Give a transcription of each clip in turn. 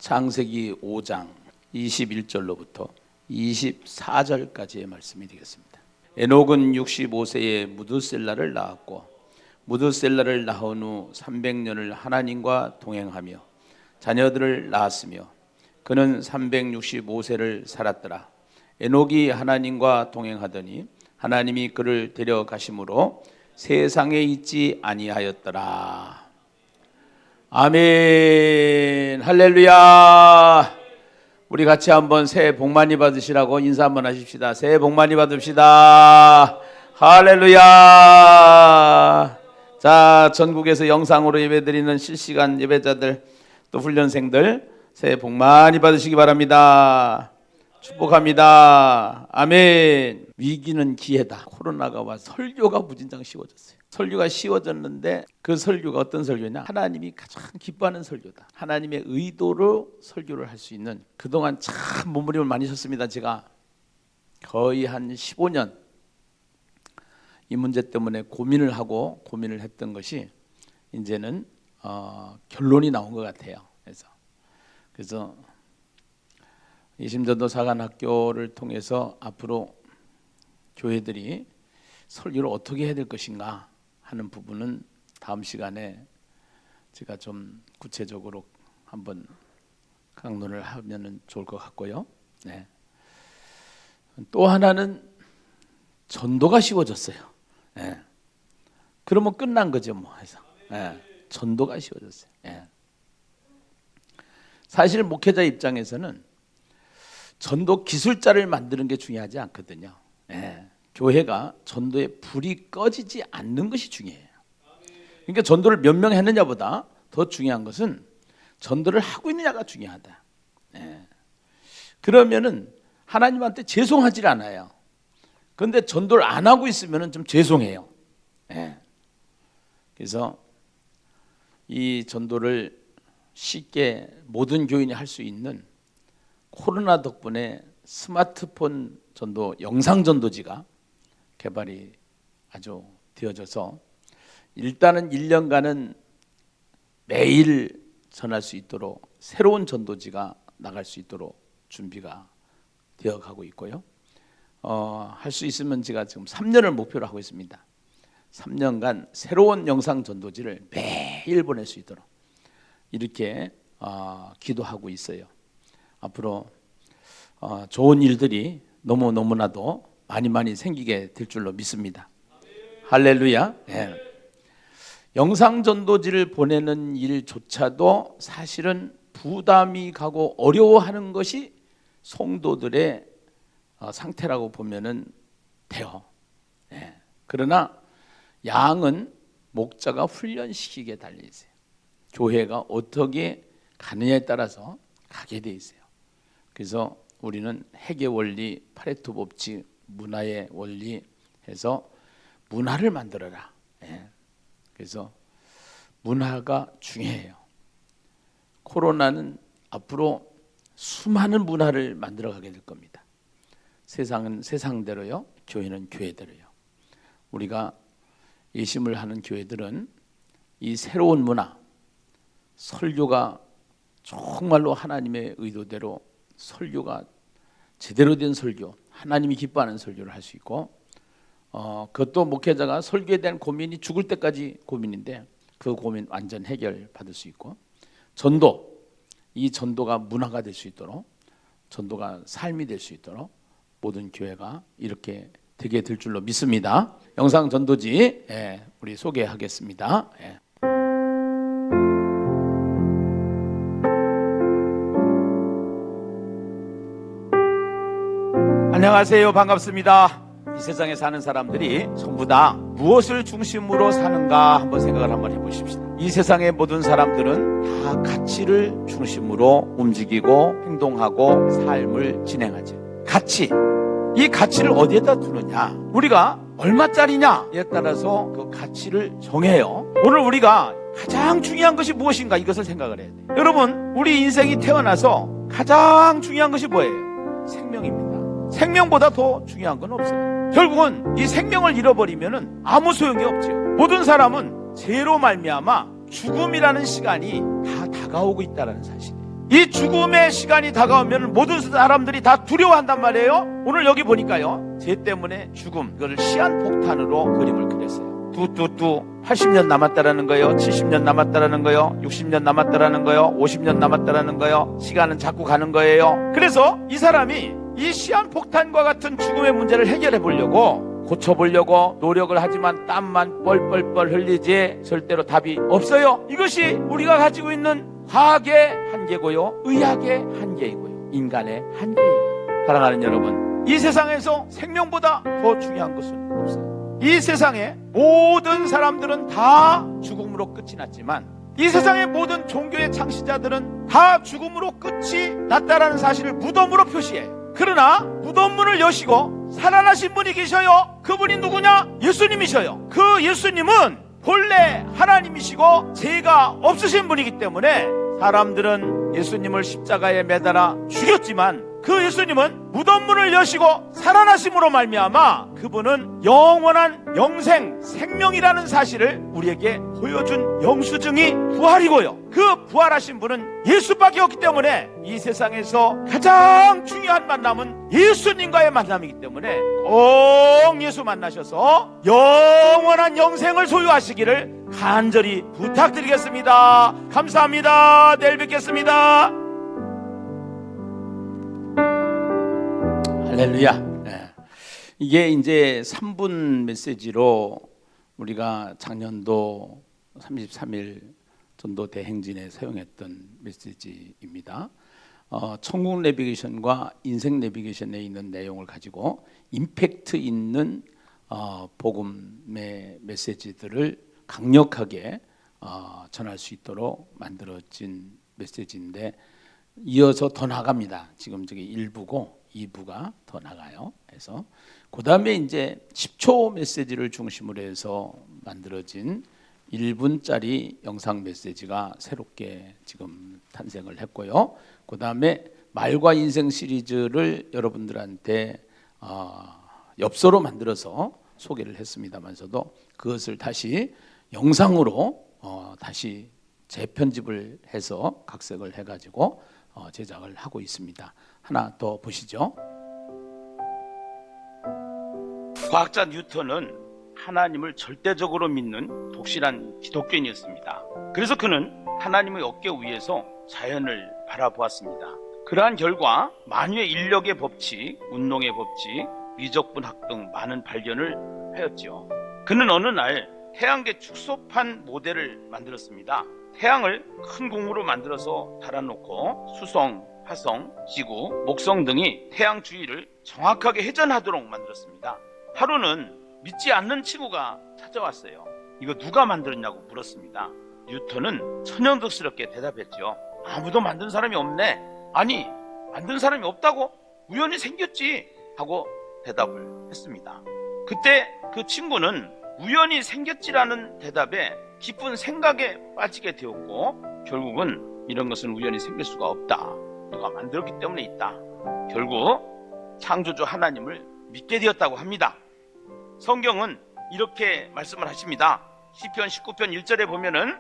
창세기 5장 21절로부터 24절까지의 말씀이 되겠습니다. 에녹은 65세에 무드셀라를 낳았고 무드셀라를 낳은 후 300년을 하나님과 동행하며 자녀들을 낳았으며 그는 365세를 살았더라. 에녹이 하나님과 동행하더니 하나님이 그를 데려가심으로 세상에 있지 아니하였더라. 아멘. 할렐루야. 우리 같이 한번 새해 복 많이 받으시라고 인사 한번 하십시다. 새해 복 많이 받읍시다. 할렐루야. 자, 전국에서 영상으로 예배드리는 실시간 예배자들 또 훈련생들 새해 복 많이 받으시기 바랍니다. 축복합니다. 아멘. 위기는 기회다. 코로나가 와 설교가 무진장 쉬워졌어요. 설교가 쉬워졌는데 그 설교가 어떤 설교냐? 하나님이 가장 기뻐하는 설교다. 하나님의 의도로 설교를 할 수 있는, 그동안 참 몸부림을 많이 셨습니다. 제가 거의 한 15년 이 문제 때문에 고민을 했던 것이 이제는 결론이 나온 것 같아요. 그래서 이심전도 사관학교를 통해서 앞으로 교회들이 설교를 어떻게 해야 될 것인가 하는 부분은 다음 시간에 제가 좀 구체적으로 한번 강론을 하면 좋을 것 같고요. 네. 또 하나는 전도가 쉬워졌어요. 네. 그러면 끝난 거죠, 뭐 해서. 네. 전도가 쉬워졌어요. 네. 사실 목회자 입장에서는 전도 기술자를 만드는 게 중요하지 않거든요. 네. 교회가 전도에 불이 꺼지지 않는 것이 중요해요. 그러니까 전도를 몇 명 했느냐보다 더 중요한 것은 전도를 하고 있느냐가 중요하다. 네. 그러면은 하나님한테 죄송하지 않아요. 그런데 전도를 안 하고 있으면 좀 죄송해요. 네. 그래서 이 전도를 쉽게 모든 교인이 할 수 있는 코로나 덕분에 스마트폰 전도, 영상 전도지가 개발이 아주 되어져서 일단은 1년간은 매일 전할 수 있도록 새로운 전도지가 나갈 수 있도록 준비가 되어가고 있고요. 할 수 있으면 제가 지금 3년을 목표로 하고 있습니다. 3년간 새로운 영상 전도지를 매일 보낼 수 있도록 이렇게 기도하고 있어요. 앞으로 좋은 일들이 너무나도 많이 생기게 될 줄로 믿습니다. 할렐루야. 네. 영상 전도지를 보내는 일조차도 사실은 부담이 가고 어려워하는 것이 성도들의 상태라고 보면은 돼요. 네. 그러나 양은 목자가 훈련시키기에 달려 있어요. 교회가 어떻게 가느냐에 따라서 가게 돼 있어요. 그래서 우리는 핵의 원리, 파레토 법칙, 문화의 원리 해서 문화를 만들어라. 예. 그래서 문화가 중요해요. 코로나는 앞으로 수많은 문화를 만들어가게 될 겁니다. 세상은 세상대로요, 교회는 교회대로요. 우리가 예심을 하는 교회들은 이 새로운 문화, 설교가 정말로 하나님의 의도대로 설교가 제대로 된 설교, 하나님이 기뻐하는 설교를 할 수 있고, 그것도 목회자가 설교에 대한 고민이 죽을 때까지 고민인데 그 고민 완전 해결 받을 수 있고, 전도, 이 전도가 문화가 될 수 있도록, 전도가 삶이 될 수 있도록 모든 교회가 이렇게 되게 될 줄로 믿습니다. 영상 전도지 우리 소개하겠습니다. 안녕하세요. 반갑습니다. 이 세상에 사는 사람들이 전부 다 무엇을 중심으로 사는가 한번 생각을 한번 해보십시다. 이 세상의 모든 사람들은 다 가치를 중심으로 움직이고 행동하고 삶을 진행하죠. 가치, 이 가치를 어디에다 두느냐, 우리가 얼마짜리냐에 따라서 그 가치를 정해요. 오늘 우리가 가장 중요한 것이 무엇인가, 이것을 생각을 해야 돼요. 여러분, 우리 인생이 태어나서 가장 중요한 것이 뭐예요? 생명입니다. 생명보다 더 중요한 건 없어요. 결국은 이 생명을 잃어버리면 아무 소용이 없죠. 모든 사람은 죄로 말미암아 죽음이라는 시간이 다 다가오고 있다는 사실이에요. 이 죽음의 시간이 다가오면 모든 사람들이 다 두려워한단 말이에요. 오늘 여기 보니까요, 죄 때문에 죽음, 그걸 시한폭탄으로 그림을 그렸어요. 뚜뚜뚜 80년 남았다라는 거예요. 70년 남았다라는 거예요. 60년 남았다라는 거예요. 50년 남았다라는 거예요. 시간은 자꾸 가는 거예요. 그래서 이 사람이 이 시한폭탄과 같은 죽음의 문제를 해결해 보려고, 고쳐보려고 노력을 하지만 땀만 뻘뻘뻘 흘리지 절대로 답이 없어요. 이것이 우리가 가지고 있는 과학의 한계고요, 의학의 한계이고요, 인간의 한계예요. 사랑하는 여러분, 이 세상에서 생명보다 더 중요한 것은 없어요. 이 세상에 모든 사람들은 다 죽음으로 끝이 났지만, 이 세상의 모든 종교의 창시자들은 다 죽음으로 끝이 났다라는 사실을 무덤으로 표시해요. 그러나 무덤문을 여시고 살아나신 분이 계셔요. 그분이 누구냐? 예수님이셔요. 그 예수님은 본래 하나님이시고 죄가 없으신 분이기 때문에 사람들은 예수님을 십자가에 매달아 죽였지만, 그 예수님은 무덤문을 여시고 살아나심으로 말미암아 그분은 영원한 영생, 생명이라는 사실을 우리에게 보여준 영수증이 부활이고요, 그 부활하신 분은 예수밖에 없기 때문에 이 세상에서 가장 중요한 만남은 예수님과의 만남이기 때문에 꼭 예수 만나셔서 영원한 영생을 소유하시기를 간절히 부탁드리겠습니다. 감사합니다. 내일 뵙겠습니다. 할렐루야. 네. 이게 이제 3분 메시지로 우리가 작년도 33일 전도 대행진에 사용했던 메시지입니다. 천국 내비게이션과 인생 내비게이션에 있는 내용을 가지고 임팩트 있는 복음의 메시지들을 강력하게 전할 수 있도록 만들어진 메시지인데, 이어서 더 나갑니다. 지금 저기 1부고 2부가 더 나가요. 그래서 그 다음에 이제 10초 메시지를 중심으로 해서 만들어진 1분짜리 영상 메시지가 새롭게 지금 탄생을 했고요. 그 다음에 말과 인생 시리즈를 여러분들한테 엽서로 만들어서 소개를 했습니다만서도 그것을 다시 영상으로 다시 재편집을 해서 각색을 해가지고 제작을 하고 있습니다. 하나 더 보시죠. 과학자 뉴턴은 하나님을 절대적으로 믿는 독실한 기독교인이었습니다. 그래서 그는 하나님의 어깨 위에서 자연을 바라보았습니다. 그러한 결과 만유의 인력의 법칙, 운동의 법칙, 미적분학 등 많은 발견을 하였죠. 그는 어느 날 태양계 축소판 모델을 만들었습니다. 태양을 큰 공으로 만들어서 달아놓고 수성, 화성, 지구, 목성 등이 태양 주위를 정확하게 회전하도록 만들었습니다. 하루는 믿지 않는 친구가 찾아왔어요. 이거 누가 만들었냐고 물었습니다. 뉴턴은 천연덕스럽게 대답했죠. 아무도 만든 사람이 없네. 아니, 만든 사람이 없다고? 우연히 생겼지 하고 대답을 했습니다. 그때 그 친구는 우연히 생겼지라는 대답에 깊은 생각에 빠지게 되었고, 결국은 이런 것은 우연히 생길 수가 없다, 누가 만들었기 때문에 있다, 결국 창조주 하나님을 믿게 되었다고 합니다. 성경은 이렇게 말씀을 하십니다. 시편 19편 1절에 보면은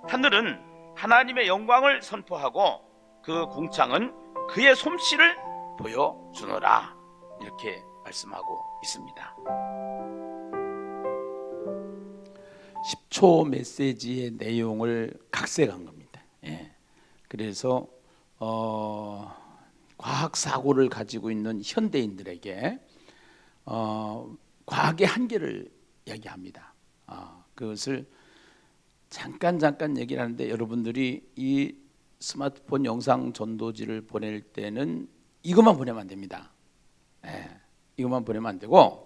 하늘은 하나님의 영광을 선포하고 그 궁창은 그의 솜씨를 보여주노라, 이렇게 말씀하고 있습니다. 10초 메시지의 내용을 각색한 겁니다. 예. 그래서 과학 사고를 가지고 있는 현대인들에게 과학의 한계를 이야기합니다. 그것을 잠깐 얘기를 하는데, 여러분들이 이 스마트폰 영상 전도지를 보낼 때는 이것만 보내면 안 됩니다. 예. 이것만 보내면 안 되고,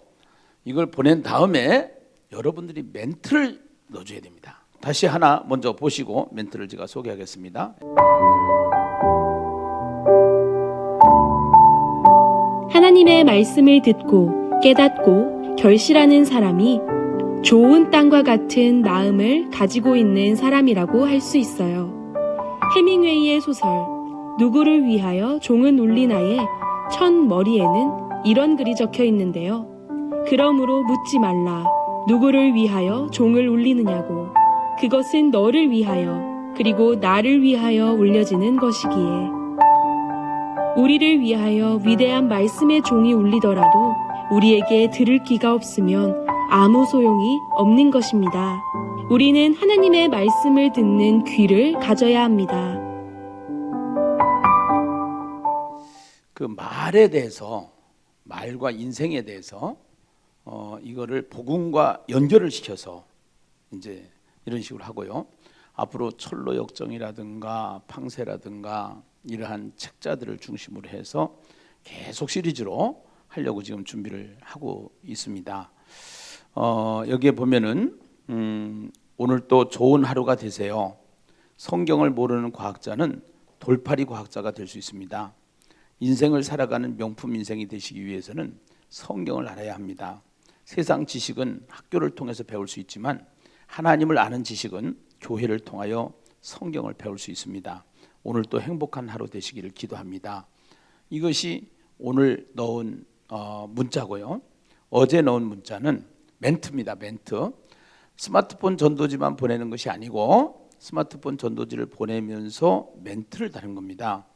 이걸 보낸 다음에 여러분들이 멘트를 넣어줘야 됩니다. 다시 하나 먼저 보시고 멘트를 제가 소개하겠습니다. 하나님의 말씀을 듣고 깨닫고 결실하는 사람이 좋은 땅과 같은 마음을 가지고 있는 사람이라고 할 수 있어요. 해밍웨이의 소설 누구를 위하여 종은 울리나의 첫 머리에는 이런 글이 적혀 있는데요. 그러므로 묻지 말라. 누구를 위하여 종을 울리느냐고. 그것은 너를 위하여 그리고 나를 위하여 울려지는 것이기에. 우리를 위하여 위대한 말씀의 종이 울리더라도 우리에게 들을 귀가 없으면 아무 소용이 없는 것입니다. 우리는 하나님의 말씀을 듣는 귀를 가져야 합니다. 그 말에 대해서, 말과 인생에 대해서 이거를 복음과 연결을 시켜서 이제 이런 식으로 하고요. 앞으로 철로 역정이라든가 팡세라든가 이러한 책자들을 중심으로 해서 계속 시리즈로 하려고 지금 준비를 하고 있습니다. 여기에 보면은 오늘 또 좋은 하루가 되세요. 성경을 모르는 과학자는 돌팔이 과학자가 될 수 있습니다. 인생을 살아가는 명품 인생이 되시기 위해서는 성경을 알아야 합니다. 세상 지식은 학교를 통해서 배울 수 있지만 하나님을 아는 지식은 교회를 통하여 성경을 배울 수 있습니다. 오늘 또 행복한 하루 되시기를 기도합니다. 이것이 오늘 넣은 문자고요. 어제 넣은 문자는 멘트입니다. 멘트. 스마트폰 전도지만 보내는 것이 아니고 스마트폰 전도지를 보내면서 멘트를 다는 겁니다.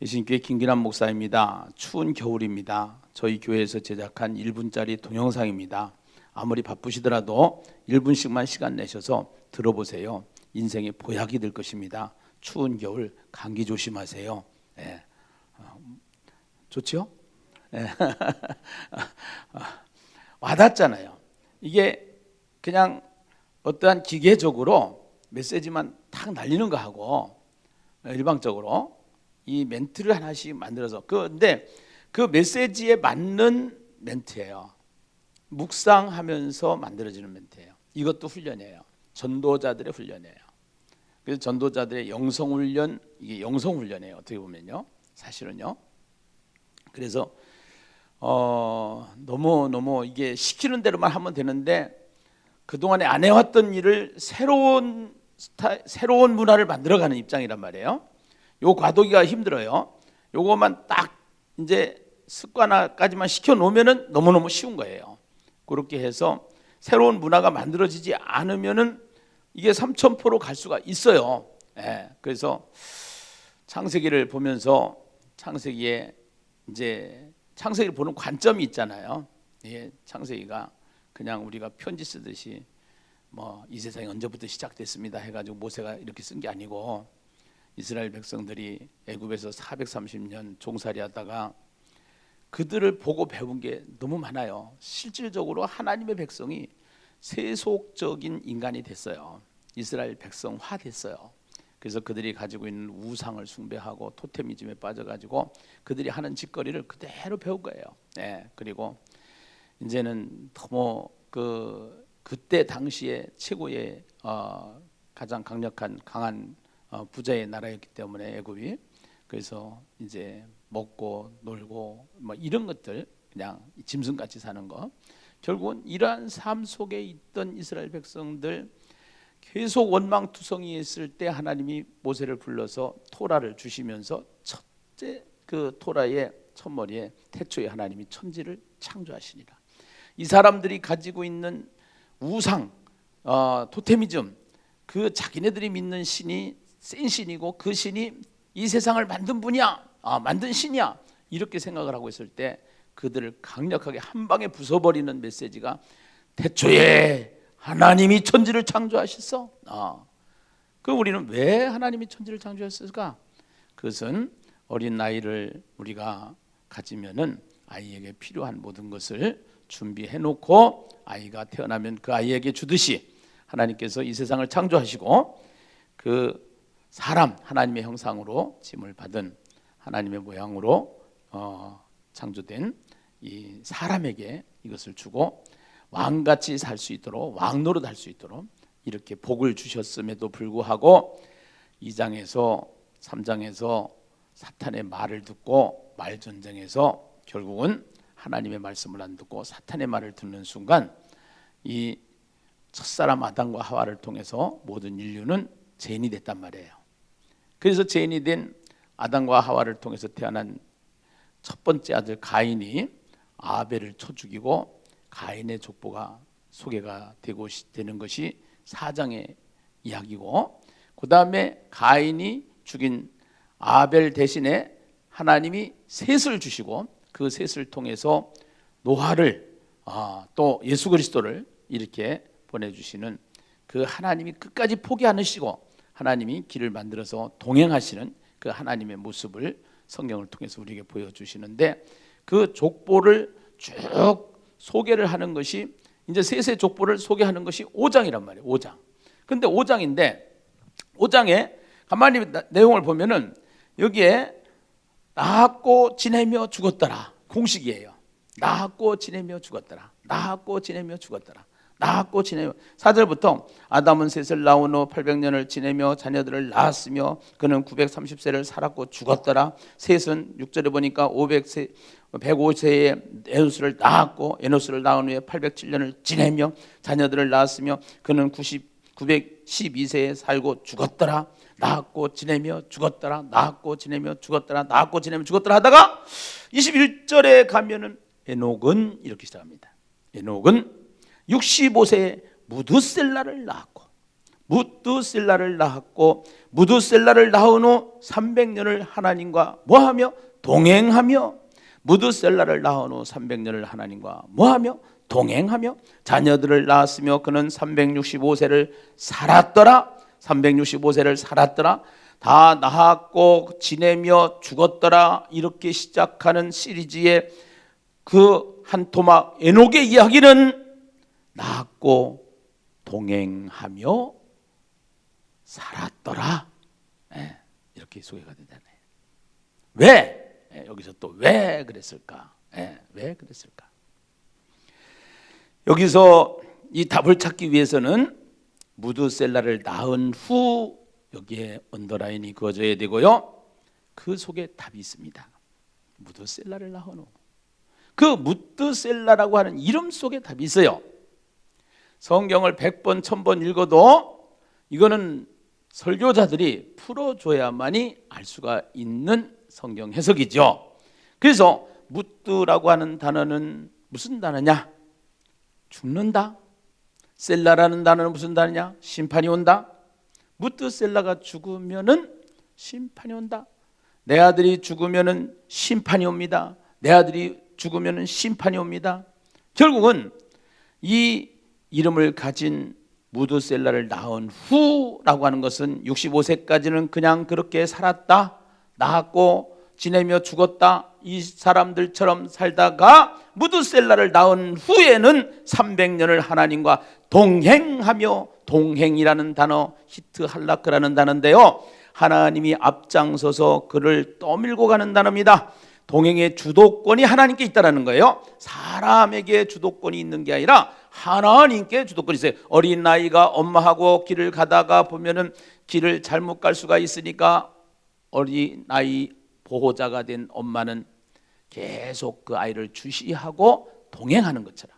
예수님교회 김기남 목사입니다. 추운 겨울입니다. 저희 교회에서 제작한 1분짜리 동영상입니다. 아무리 바쁘시더라도 1분씩만 시간 내셔서 들어보세요. 인생의 보약이 될 것입니다. 추운 겨울 감기 조심하세요. 네. 좋죠? 네. 와닿잖아요. 이게 그냥 어떠한 기계적으로 메시지만 탁 날리는 거하고 일방적으로 이 멘트를 하나씩 만들어서 근데 그 메시지에 맞는 멘트예요. 묵상하면서 만들어지는 멘트예요. 이것도 훈련이에요. 전도자들의 훈련이에요. 그래서 전도자들의 영성훈련, 이게 영성훈련이에요. 어떻게 보면요, 사실은요. 그래서 너무 이게 시키는 대로만 하면 되는데 그동안에 안 해왔던 일을 새로운 문화를 만들어가는 입장이란 말이에요. 요 과도기가 힘들어요. 요것만 딱 이제 습관화까지만 시켜놓으면은 너무너무 쉬운 거예요. 그렇게 해서 새로운 문화가 만들어지지 않으면은 이게 3000%로 갈 수가 있어요. 예, 그래서 창세기를 보면서 창세기에 이제 창세기를 보는 관점이 있잖아요. 예, 창세기가 그냥 우리가 편지 쓰듯이 뭐 이 세상이 언제부터 시작됐습니다 해가지고 모세가 이렇게 쓴 게 아니고 이스라엘 백성들이 애굽에서 430년 종살이하다가 그들을 보고 배운 게 너무 많아요. 실질적으로 하나님의 백성이 세속적인 인간이 됐어요. 이스라엘 백성화 됐어요. 그래서 그들이 가지고 있는 우상을 숭배하고 토테미즘에 빠져가지고 그들이 하는 짓거리를 그대로 배운 거예요. 네, 그리고 이제는 너무 그때 당시에 최고의 가장 강한 부자의 나라였기 때문에 애굽이, 그래서 이제 먹고 놀고 뭐 이런 것들 그냥 짐승같이 사는 거, 결국은 이러한 삶 속에 있던 이스라엘 백성들 계속 원망투성이했을 때 하나님이 모세를 불러서 토라를 주시면서 첫째 그 토라의 첫머리에 태초에 하나님이 천지를 창조하시니라. 이 사람들이 가지고 있는 우상, 토테미즘, 그 자기네들이 믿는 신이 센 신이고 그 신이 이 세상을 만든 분이야, 만든 신이야, 이렇게 생각을 하고 있을 때 그들을 강력하게 한 방에 부숴버리는 메시지가 태초에 하나님이 천지를 창조하셨어. 그럼 우리는 왜 하나님이 천지를 창조하셨을까? 그것은 어린 나이를 우리가 가지면은 아이에게 필요한 모든 것을 준비해 놓고 아이가 태어나면 그 아이에게 주듯이 하나님께서 이 세상을 창조하시고 그 사람, 하나님의 형상으로 짐을 받은 하나님의 모양으로 창조된 이 사람에게 이것을 주고 왕같이 살 수 있도록, 왕노릇 할 수 있도록 이렇게 복을 주셨음에도 불구하고 2장에서 3장에서 사탄의 말을 듣고 말전쟁에서 결국은 하나님의 말씀을 안 듣고 사탄의 말을 듣는 순간 이 첫사람 아담과 하와를 통해서 모든 인류는 죄인이 됐단 말이에요. 그래서 죄인이 된 아담과 하와를 통해서 태어난 첫 번째 아들 가인이 아벨을 쳐 죽이고 가인의 족보가 소개가 되는 것이 4장의 이야기고, 그 다음에 가인이 죽인 아벨 대신에 하나님이 셋을 주시고 그 셋을 통해서 노아를 또 예수 그리스도를 이렇게 보내주시는 그 하나님이 끝까지 포기 안 하시고 하나님이 길을 만들어서 동행하시는 그 하나님의 모습을 성경을 통해서 우리에게 보여주시는데, 그 족보를 쭉 소개를 하는 것이, 이제 셋의 족보를 소개하는 것이 5장이란 말이에요. 5장. 근데 5장인데 5장에 가만히 내용을 보면은 여기에 낳았고 지내며 죽었더라 공식이에요. 낳았고 지내며 죽었더라. 낳았고 지내며 죽었더라. 낳았고 지내며. 4절부터 아담은 셋을 낳은 후 800년을 지내며 자녀들을 낳았으며 그는 930세를 살았고 죽었더라. 셋은 6절에 보니까 105세에 에노스를 낳았고 에노스를 낳은 후에 807년을 지내며 자녀들을 낳았으며 그는 912세에 살고 죽었더라. 낳았고 지내며 죽었더라. 낳았고 지내며 죽었더라. 낳았고 지내며 죽었더라 하다가 21절에 가면은 에녹은 이렇게 시작합니다. 에녹은 65세에 무두셀라를 낳았고 무두셀라를 낳은 후 300년을 하나님과 뭐하며 동행하며 무두셀라를 낳은 후 300년을 하나님과 뭐하며 동행하며 자녀들을 낳았으며 그는 365세를 살았더라. 365세를 살았더라. 다 낳았고 지내며 죽었더라. 이렇게 시작하는 시리즈의 그 한 토막 에녹의 이야기는 낳았고 동행하며 살았더라. 이렇게 소개가 되잖아요. 왜? 여기서 또 왜 그랬을까? 왜 그랬을까? 여기서 이 답을 찾기 위해서는 무두셀라를 낳은 후 여기에 언더라인이 그어져야 되고요. 그 속에 답이 있습니다. 무두셀라를 낳은 후. 그 무두셀라라고 하는 이름 속에 답이 있어요. 성경을 100번 1000번 읽어도 이거는 설교자들이 풀어줘야만이 알 수가 있는 성경 해석이죠. 그래서 무두라고 하는 단어는 무슨 단어냐? 죽는다. 셀라라는 단어는 무슨 단어냐? 심판이 온다. 무두셀라가 죽으면은 심판이 온다. 내 아들이 죽으면은 심판이 옵니다. 내 아들이 죽으면은 심판이 옵니다. 결국은 이 이름을 가진 무두셀라를 낳은 후라고 하는 것은 65세까지는 그냥 그렇게 살았다. 낳았고 지내며 죽었다. 이 사람들처럼 살다가 무두셀라를 낳은 후에는 300년을 하나님과 동행하며, 동행이라는 단어 히트 할라크라는 단어인데요, 하나님이 앞장서서 그를 떠밀고 가는 단어입니다. 동행의 주도권이 하나님께 있다는 거예요. 사람에게 주도권이 있는 게 아니라 하나님께 주도권이 있어요. 어린 아이가 엄마하고 길을 가다가 보면은 길을 잘못 갈 수가 있으니까 어린 아이 보호자가 된 엄마는 계속 그 아이를 주시하고 동행하는 것처럼,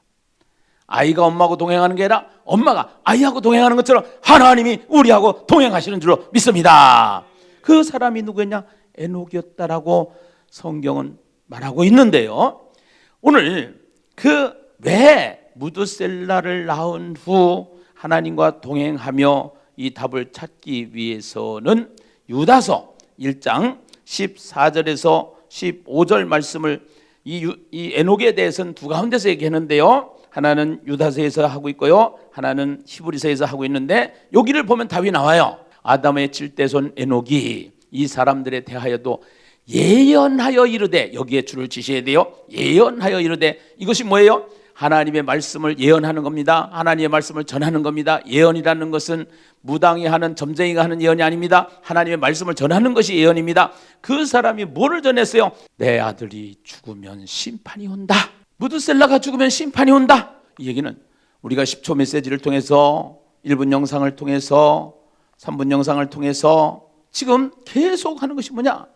아이가 엄마하고 동행하는 게 아니라 엄마가 아이하고 동행하는 것처럼 하나님이 우리하고 동행하시는 줄로 믿습니다. 그 사람이 누구였냐? 에녹이었다라고 성경은 말하고 있는데요, 오늘 그 왜 무두셀라를 낳은 후 하나님과 동행하며 이 답을 찾기 위해서는 유다서 1장 14절에서 15절 말씀을 이 에녹에 대해서는 두 가운데서 얘기하는데요, 하나는 유다서에서 하고 있고요, 하나는 히브리서에서 하고 있는데, 여기를 보면 답이 나와요. 아담의 7대손 에녹이 이 사람들에 대하여도 예언하여 이르되, 여기에 줄을 치셔야 돼요. 예언하여 이르되, 이것이 뭐예요? 하나님의 말씀을 예언하는 겁니다. 하나님의 말씀을 전하는 겁니다. 예언이라는 것은 무당이 하는, 점쟁이가 하는 예언이 아닙니다. 하나님의 말씀을 전하는 것이 예언입니다. 그 사람이 뭐를 전했어요? 내 아들이 죽으면 심판이 온다. 무두셀라가 죽으면 심판이 온다. 이 얘기는 우리가 10초 메시지를 통해서, 1분 영상을 통해서, 3분 영상을 통해서 지금 계속 하는 것이 뭐냐?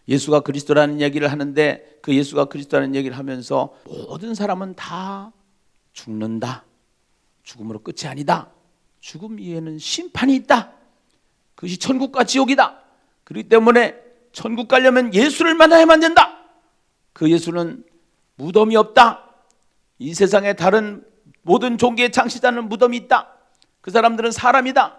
예수가 그리스도라는 얘기를 하는데, 그 예수가 그리스도라는 얘기를 하면서 모든 사람은 다 죽는다. 죽음으로 끝이 아니다. 죽음 이후에는 심판이 있다. 그것이 천국과 지옥이다. 그렇기 때문에 천국 가려면 예수를 만나야만 된다. 그 예수는 무덤이 없다. 이 세상에 다른 모든 종교의 창시자는 무덤이 있다. 그 사람들은 사람이다.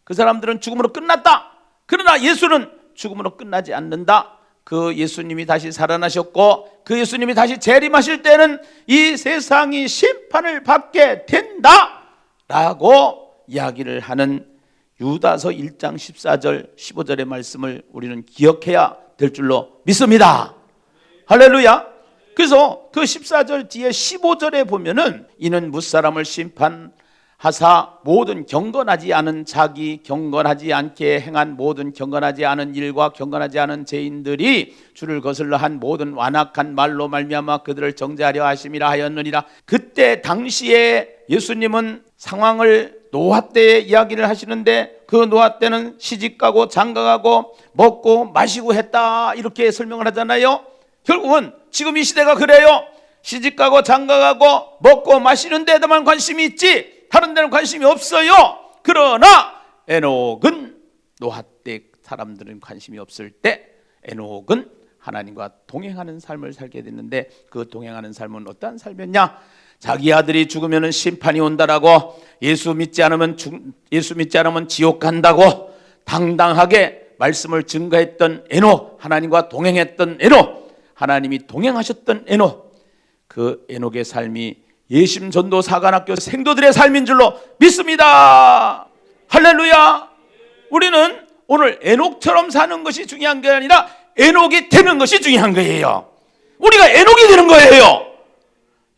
그 사람들은 죽음으로 끝났다. 그러나 예수는 죽음으로 끝나지 않는다. 그 예수님이 다시 살아나셨고 그 예수님이 다시 재림하실 때는 이 세상이 심판을 받게 된다라고 이야기를 하는 유다서 1장 14절 15절의 말씀을 우리는 기억해야 될 줄로 믿습니다. 할렐루야. 그래서 그 14절 뒤에 15절에 보면은 이는 무사람을 심판하사 모든 경건하지 않은 자기 경건하지 않게 행한 모든 경건하지 않은 일과 경건하지 않은 죄인들이 주를 거슬러 한 모든 완악한 말로 말미암아 그들을 정죄하려 하심이라 하였느니라. 그때 당시에 예수님은 상황을 노아 때의 이야기를 하시는데 그 노아 때는 시집가고 장가가고 먹고 마시고 했다 이렇게 설명을 하잖아요. 결국은 지금 이 시대가 그래요. 시집가고 장가가고 먹고 마시는 데에만 관심이 있지 다른 데는 관심이 없어요. 그러나 에녹은 노아 때 사람들은 관심이 없을 때 에녹은 하나님과 동행하는 삶을 살게 됐는데 그 동행하는 삶은 어떠한 삶이었냐? 자기 아들이 죽으면 심판이 온다라고 예수 믿지 않으면 지옥 간다고 당당하게 말씀을 증거했던 에녹, 하나님과 동행했던 에녹, 하나님이 동행하셨던 에녹, 그 에녹의 삶이 예심 전도 사관학교 생도들의 삶인 줄로 믿습니다. 할렐루야. 우리는 오늘 에녹처럼 사는 것이 중요한 게 아니라 에녹이 되는 것이 중요한 거예요. 우리가 에녹이 되는 거예요.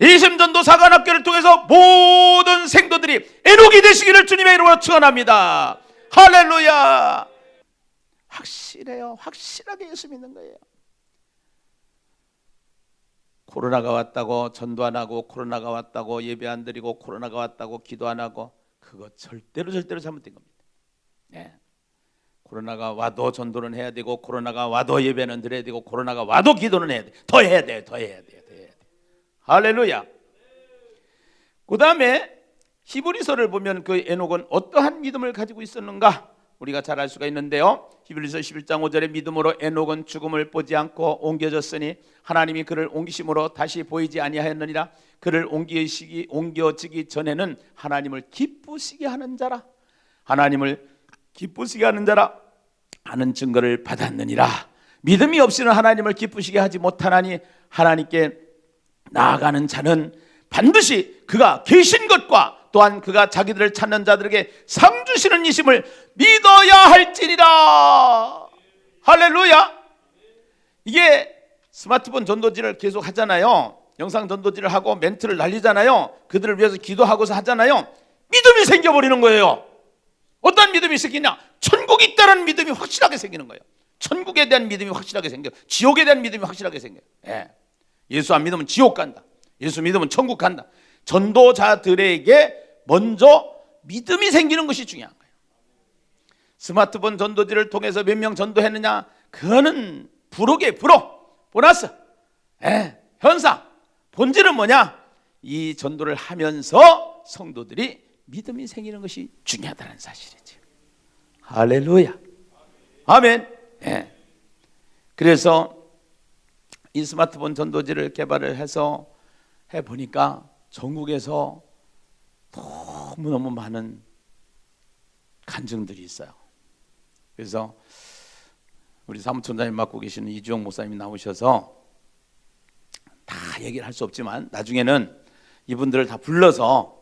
예심전도 사관학교를 통해서 모든 생도들이 에녹이 되시기를 주님의 이름으로 축원합니다. 할렐루야. 확실해요. 확실하게 예수 믿는 거예요. 코로나가 왔다고 전도 안 하고 코로나가 왔다고 예배 안 드리고 코로나가 왔다고 기도 안 하고 그거 절대로 잘못된 겁니다. 네. 코로나가 와도 전도는 해야 되고 코로나가 와도 예배는 드려야 되고 코로나가 와도 기도는 해야 돼. 더 해야 돼. 할렐루야. 그 다음에 히브리서를 보면 그 에녹은 어떠한 믿음을 가지고 있었는가 우리가 잘 알 수가 있는데요. 히브리서 11장 5절에 믿음으로 에녹은 죽음을 보지 않고 옮겨졌으니 하나님이 그를 옮기심으로 다시 보이지 아니하였느니라. 그를 옮겨지기 전에는 하나님을 기쁘시게 하는 자라 하는 증거를 받았느니라. 믿음이 없이는 하나님을 기쁘시게 하지 못하나니 하나님께 나아가는 자는 반드시 그가 계신 것과 또한 그가 자기들을 찾는 자들에게 상 주시는 이심을 믿어야 할지니라. 할렐루야. 이게 스마트폰 전도지를 계속 하잖아요. 영상 전도지를 하고 멘트를 날리잖아요. 그들을 위해서 기도하고서 하잖아요. 믿음이 생겨버리는 거예요. 어떤 믿음이 생기냐? 천국이 있다는 믿음이 확실하게 생기는 거예요. 천국에 대한 믿음이 확실하게 생겨요. 지옥에 대한 믿음이 확실하게 생겨요. 예수 안 믿으면 지옥 간다. 예수 믿으면 천국 간다. 전도자들에게 먼저 믿음이 생기는 것이 중요한 거예요. 스마트폰 전도지를 통해서 몇 명 전도했느냐? 그거는 부록이에요. 부록, 보너스, 현상. 본질은 뭐냐? 이 전도를 하면서 성도들이 믿음이 생기는 것이 중요하다는 사실이죠. 할렐루야. 아멘. 그래서 이 스마트폰 전도지를 개발을 해서 해보니까 전국에서 너무너무 많은 간증들이 있어요. 그래서 우리 사무총장님 맡고 계시는 이주영 목사님이 나오셔서 다 얘기를 할 수 없지만 나중에는 이분들을 다 불러서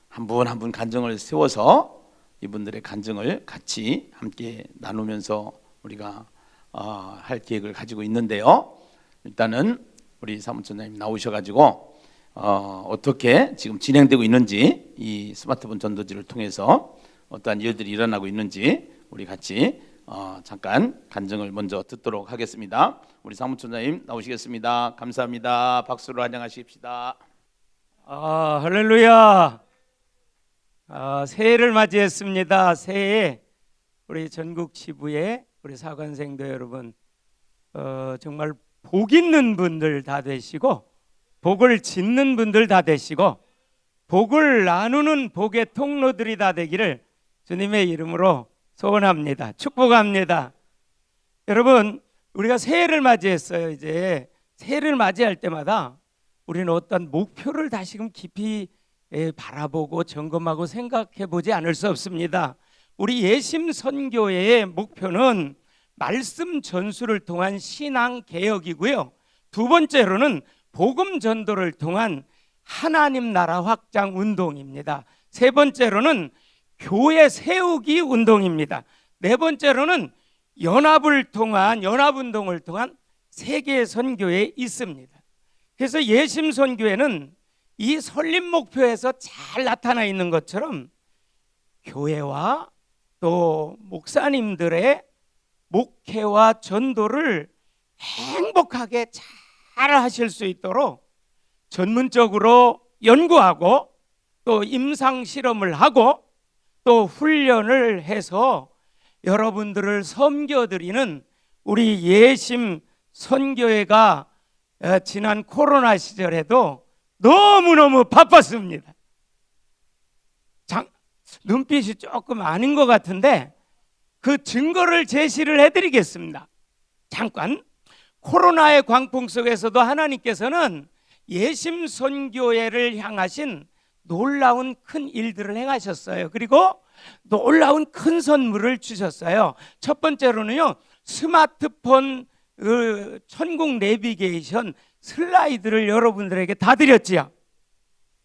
한 분 한 분 간증을 세워서 이분들의 간증을 같이 함께 나누면서 우리가 할 계획을 가지고 있는데요. 일단은 우리 사무총장님 나오셔가지고 어떻게 지금 진행되고 있는지 이 스마트폰 전도지를 통해서 어떠한 일들이 일어나고 있는지 우리 같이 잠깐 간증을 먼저 듣도록 하겠습니다. 우리 사무총장님 나오시겠습니다. 감사합니다. 박수로 환영하십시다. 할렐루야. 새해를 맞이했습니다. 새해 우리 전국 지부의 우리 사관생도 여러분 정말 복 있는 분들 다 되시고 복을 짓는 분들 다 되시고 복을 나누는 복의 통로들이 다 되기를 주님의 이름으로 소원합니다. 축복합니다. 여러분 우리가 새해를 맞이했어요. 이제 새해를 맞이할 때마다 우리는 어떤 목표를 다시금 깊이 바라보고 점검하고 생각해 보지 않을 수 없습니다. 우리 예심 선교회의 목표는 말씀 전수를 통한 신앙 개혁이고요. 두 번째로는 복음 전도를 통한 하나님 나라 확장 운동입니다. 세 번째로는 교회 세우기 운동입니다. 네 번째로는 연합운동을 통한 세계 선교에 있습니다. 그래서 예심 선교회는 이 설립 목표에서 잘 나타나 있는 것처럼 교회와 또 목사님들의 목회와 전도를 행복하게 잘 하실 수 있도록 전문적으로 연구하고 또 임상 실험을 하고 또 훈련을 해서 여러분들을 섬겨드리는 우리 예심 선교회가 지난 코로나 시절에도 너무너무 바빴습니다. 눈빛이 조금 아닌 것 같은데 그 증거를 제시를 해드리겠습니다. 잠깐, 코로나의 광풍 속에서도 하나님께서는 예심 선교회를 향하신 놀라운 큰 일들을 행하셨어요. 그리고 놀라운 큰 선물을 주셨어요. 첫 번째로는요, 스마트폰 천국 내비게이션 슬라이드를 여러분들에게 다 드렸지요.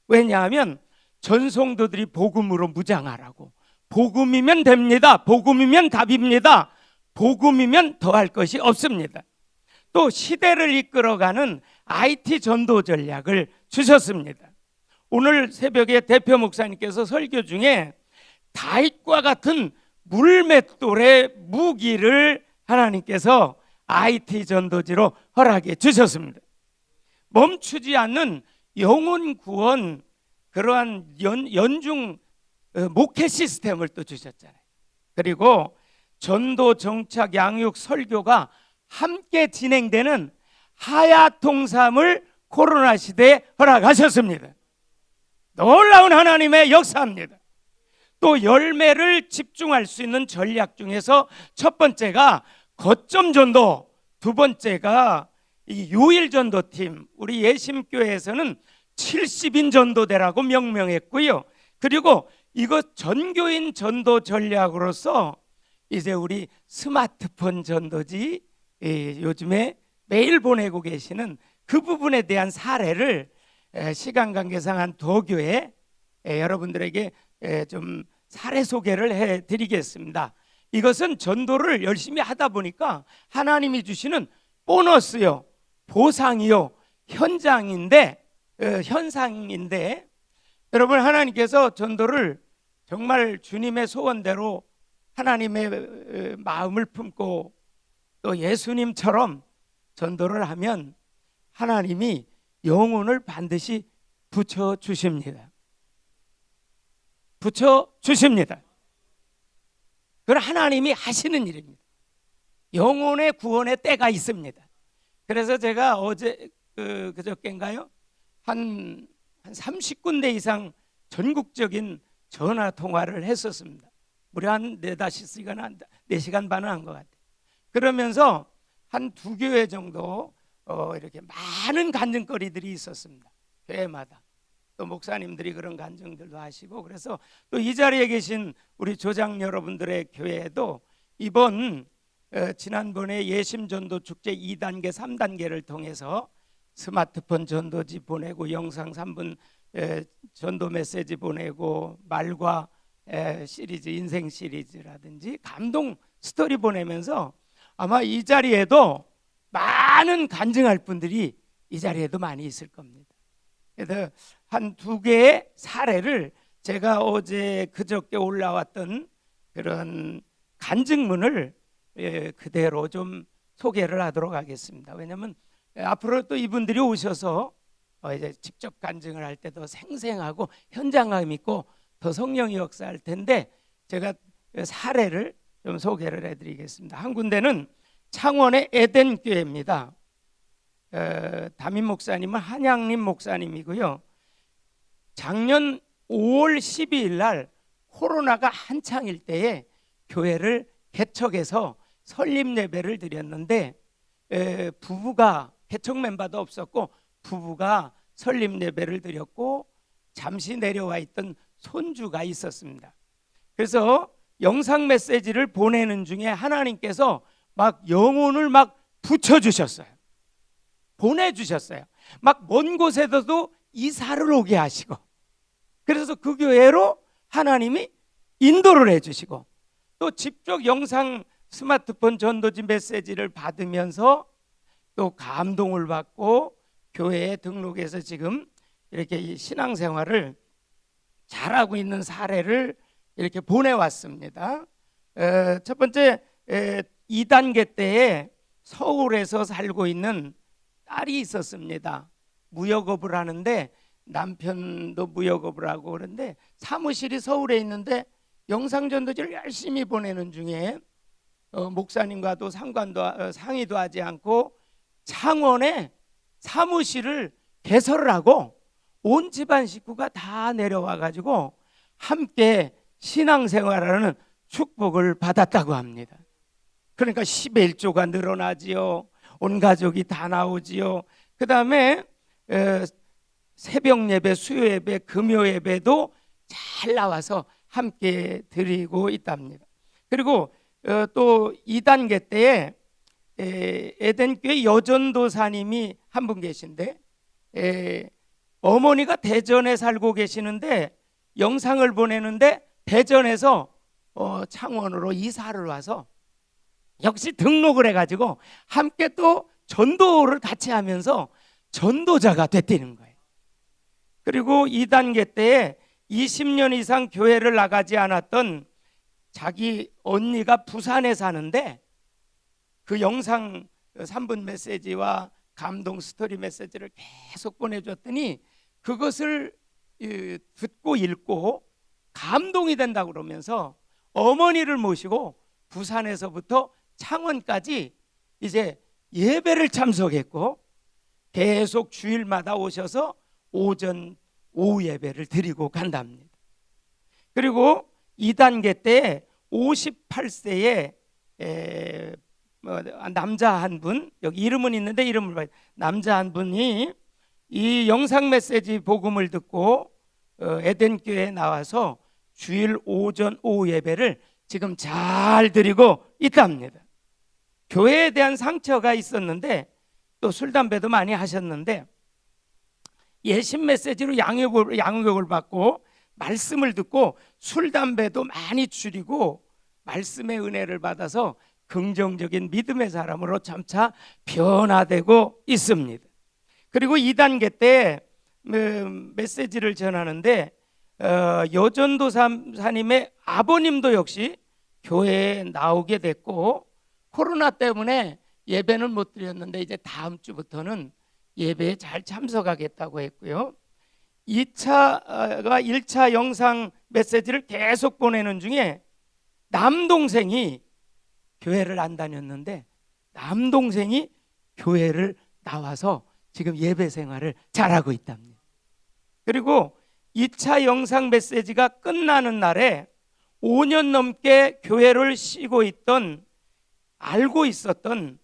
왜냐하면 전성도들이 복음으로 무장하라고. 복음이면 됩니다. 복음이면 답입니다. 복음이면 더할 것이 없습니다. 또 시대를 이끌어가는 IT 전도 전략을 주셨습니다. 오늘 새벽에 대표 목사님께서 설교 중에 다윗과 같은 물맷돌의 무기를 하나님께서 IT 전도지로 허락해 주셨습니다. 멈추지 않는 영혼 구원, 그러한 연중 목회 시스템을 또 주셨잖아요. 그리고 전도, 정착, 양육, 설교가 함께 진행되는 하야통삼을 코로나 시대에 허락하셨습니다. 놀라운 하나님의 역사입니다. 또 열매를 집중할 수 있는 전략 중에서 첫 번째가 거점 전도, 두 번째가 이 요일 전도팀, 우리 예심교회에서는 70인 전도대라고 명명했고요. 그리고 이거 전교인 전도 전략으로서 이제 우리 스마트폰 전도지, 요즘에 매일 보내고 계시는 그 부분에 대한 사례를 시간 관계상 한 두 교회 여러분들에게 좀 사례 소개를 해드리겠습니다. 이것은 전도를 열심히 하다 보니까 하나님이 주시는 보너스요, 보상이요, 현상인데 여러분, 하나님께서 전도를 정말 주님의 소원대로 하나님의 마음을 품고 또 예수님처럼 전도를 하면 하나님이 영혼을 반드시 붙여주십니다. 붙여주십니다. 그건 하나님이 하시는 일입니다. 영혼의 구원의 때가 있습니다. 그래서 제가 어제 그저께인가요? 한 30군데 이상 전국적인 전화 통화를 했었습니다. 무려 한 4-5시간, 4시간 반은 한 것 같아요. 그러면서 한 2교회 정도 이렇게 많은 간증거리들이 있었습니다. 교회마다. 또 목사님들이 그런 간증들도 하시고, 그래서 또 이 자리에 계신 우리 조장 여러분들의 교회에도 이번 지난번에 예심전도 축제 2단계, 3단계를 통해서 스마트폰 전도지 보내고 영상 3분 전도 메시지 보내고 말과 시리즈, 인생 시리즈라든지 감동 스토리 보내면서 아마 이 자리에도 많은 간증할 분들이 이 자리에도 많이 있을 겁니다. 그래서 한 2개의 사례를 제가 어제 그저께 올라왔던 그런 간증문을 그대로 좀 소개를 하도록 하겠습니다. 왜냐하면 앞으로 또 이분들이 오셔서 이제 직접 간증을 할 때 더 생생하고 현장감 있고 더 성령이 역사할 텐데 제가 사례를 좀 소개를 해드리겠습니다. 한 군데는 창원의 에덴교회입니다. 담임 목사님은 한양림 목사님이고요. 작년 5월 12일 날 코로나가 한창일 때에 교회를 개척해서 설립 예배를 드렸는데 부부가, 개척 멤버도 없었고 부부가 설립 예배를 드렸고 잠시 내려와 있던 손주가 있었습니다. 그래서 영상 메시지를 보내는 중에 하나님께서 막 영혼을 막 붙여주셨어요. 보내주셨어요. 막 먼 곳에서도 이사를 오게 하시고, 그래서 그 교회로 하나님이 인도를 해주시고, 또 직접 영상 스마트폰 전도지 메시지를 받으면서 또 감동을 받고 교회에 등록해서 지금 이렇게 이 신앙생활을 잘하고 있는 사례를 이렇게 보내왔습니다. 첫 번째 2단계 때에 서울에서 살고 있는 딸이 있었습니다. 무역업을 하는데 남편도 무역업을 하고 그런데 사무실이 서울에 있는데 영상전도지를 열심히 보내는 중에 목사님과도 상의도 하지 않고 창원에 사무실을 개설을 하고 온 집안 식구가 다 내려와 가지고 함께 신앙생활하는 축복을 받았다고 합니다. 그러니까 10의 1조가 늘어나지요. 온 가족이 다 나오지요. 그 다음에 새벽 예배, 수요 예배, 금요 예배도 잘 나와서 함께 드리고 있답니다. 그리고 또 2단계 때에 에덴교회 여전도사님이 한 분 계신데, 어머니가 대전에 살고 계시는데 영상을 보내는데 대전에서 창원으로 이사를 와서 역시 등록을 해가지고 함께 또 전도를 같이 하면서 전도자가 됐다는 거예요. 그리고 2단계 때에 20년 이상 교회를 나가지 않았던 자기 언니가 부산에 사는데 그 영상 3분 메시지와 감동 스토리 메시지를 계속 보내줬더니 그것을 듣고 읽고 감동이 된다고 그러면서 어머니를 모시고 부산에서부터 창원까지 이제 예배를 참석했고 계속 주일마다 오셔서 오전 오후 예배를 드리고 간답니다. 그리고 2단계 때 58세에 남자 한 분, 여기 이름은 있는데 이름을 봐요. 남자 한 분이 이 영상 메시지 복음을 듣고 에덴교회에 나와서 주일 오전 오후 예배를 지금 잘 드리고 있답니다. 교회에 대한 상처가 있었는데 또 술 담배도 많이 하셨는데 예심 메시지로 양육을 받고 말씀을 듣고 술 담배도 많이 줄이고 말씀의 은혜를 받아서 긍정적인 믿음의 사람으로 점차 변화되고 있습니다. 그리고 2단계 때 메시지를 전하는데 여전도사님의 아버님도 역시 교회에 나오게 됐고 코로나 때문에 예배는 못 드렸는데 이제 다음 주부터는 예배에 잘 참석하겠다고 했고요. 2차가 1차 영상 메시지를 계속 보내는 중에 남동생이 교회를 안 다녔는데 남동생이 교회를 나와서 지금 예배 생활을 잘하고 있답니다. 그리고 2차 영상 메시지가 끝나는 날에 5년 넘게 교회를 쉬고 있던 알고 있었던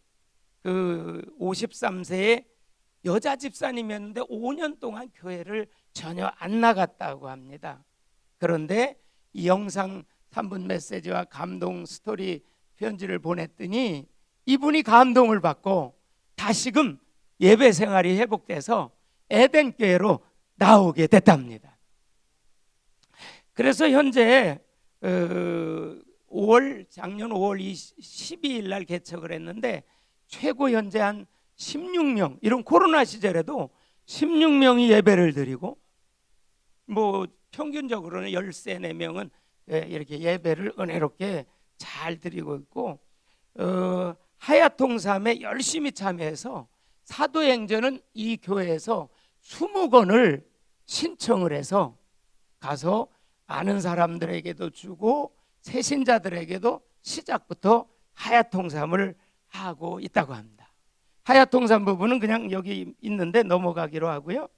그 53세의 여자 집사님이었는데 5년 동안 교회를 전혀 안 나갔다고 합니다. 그런데 이 영상 3분 메시지와 감동 스토리 편지를 보냈더니 이분이 감동을 받고 다시금 예배 생활이 회복돼서 에덴교회로 나오게 됐답니다. 그래서 현재 작년 5월 12일 날 개척을 했는데 최고 현재 한 16명, 이런 코로나 시절에도 16명이 예배를 드리고 뭐 평균적으로는 13~14명은 이렇게 예배를 은혜롭게 잘 드리고 있고 하야통삼에 열심히 참여해서 사도행전은 이 교회에서 20권을 신청을 해서 가서 아는 사람들에게도 주고 새신자들에게도 시작부터 하야통삼을 하고 있다고 합니다. 하야통삼 부분은 그냥 여기 있는데 넘어가기로 하고요.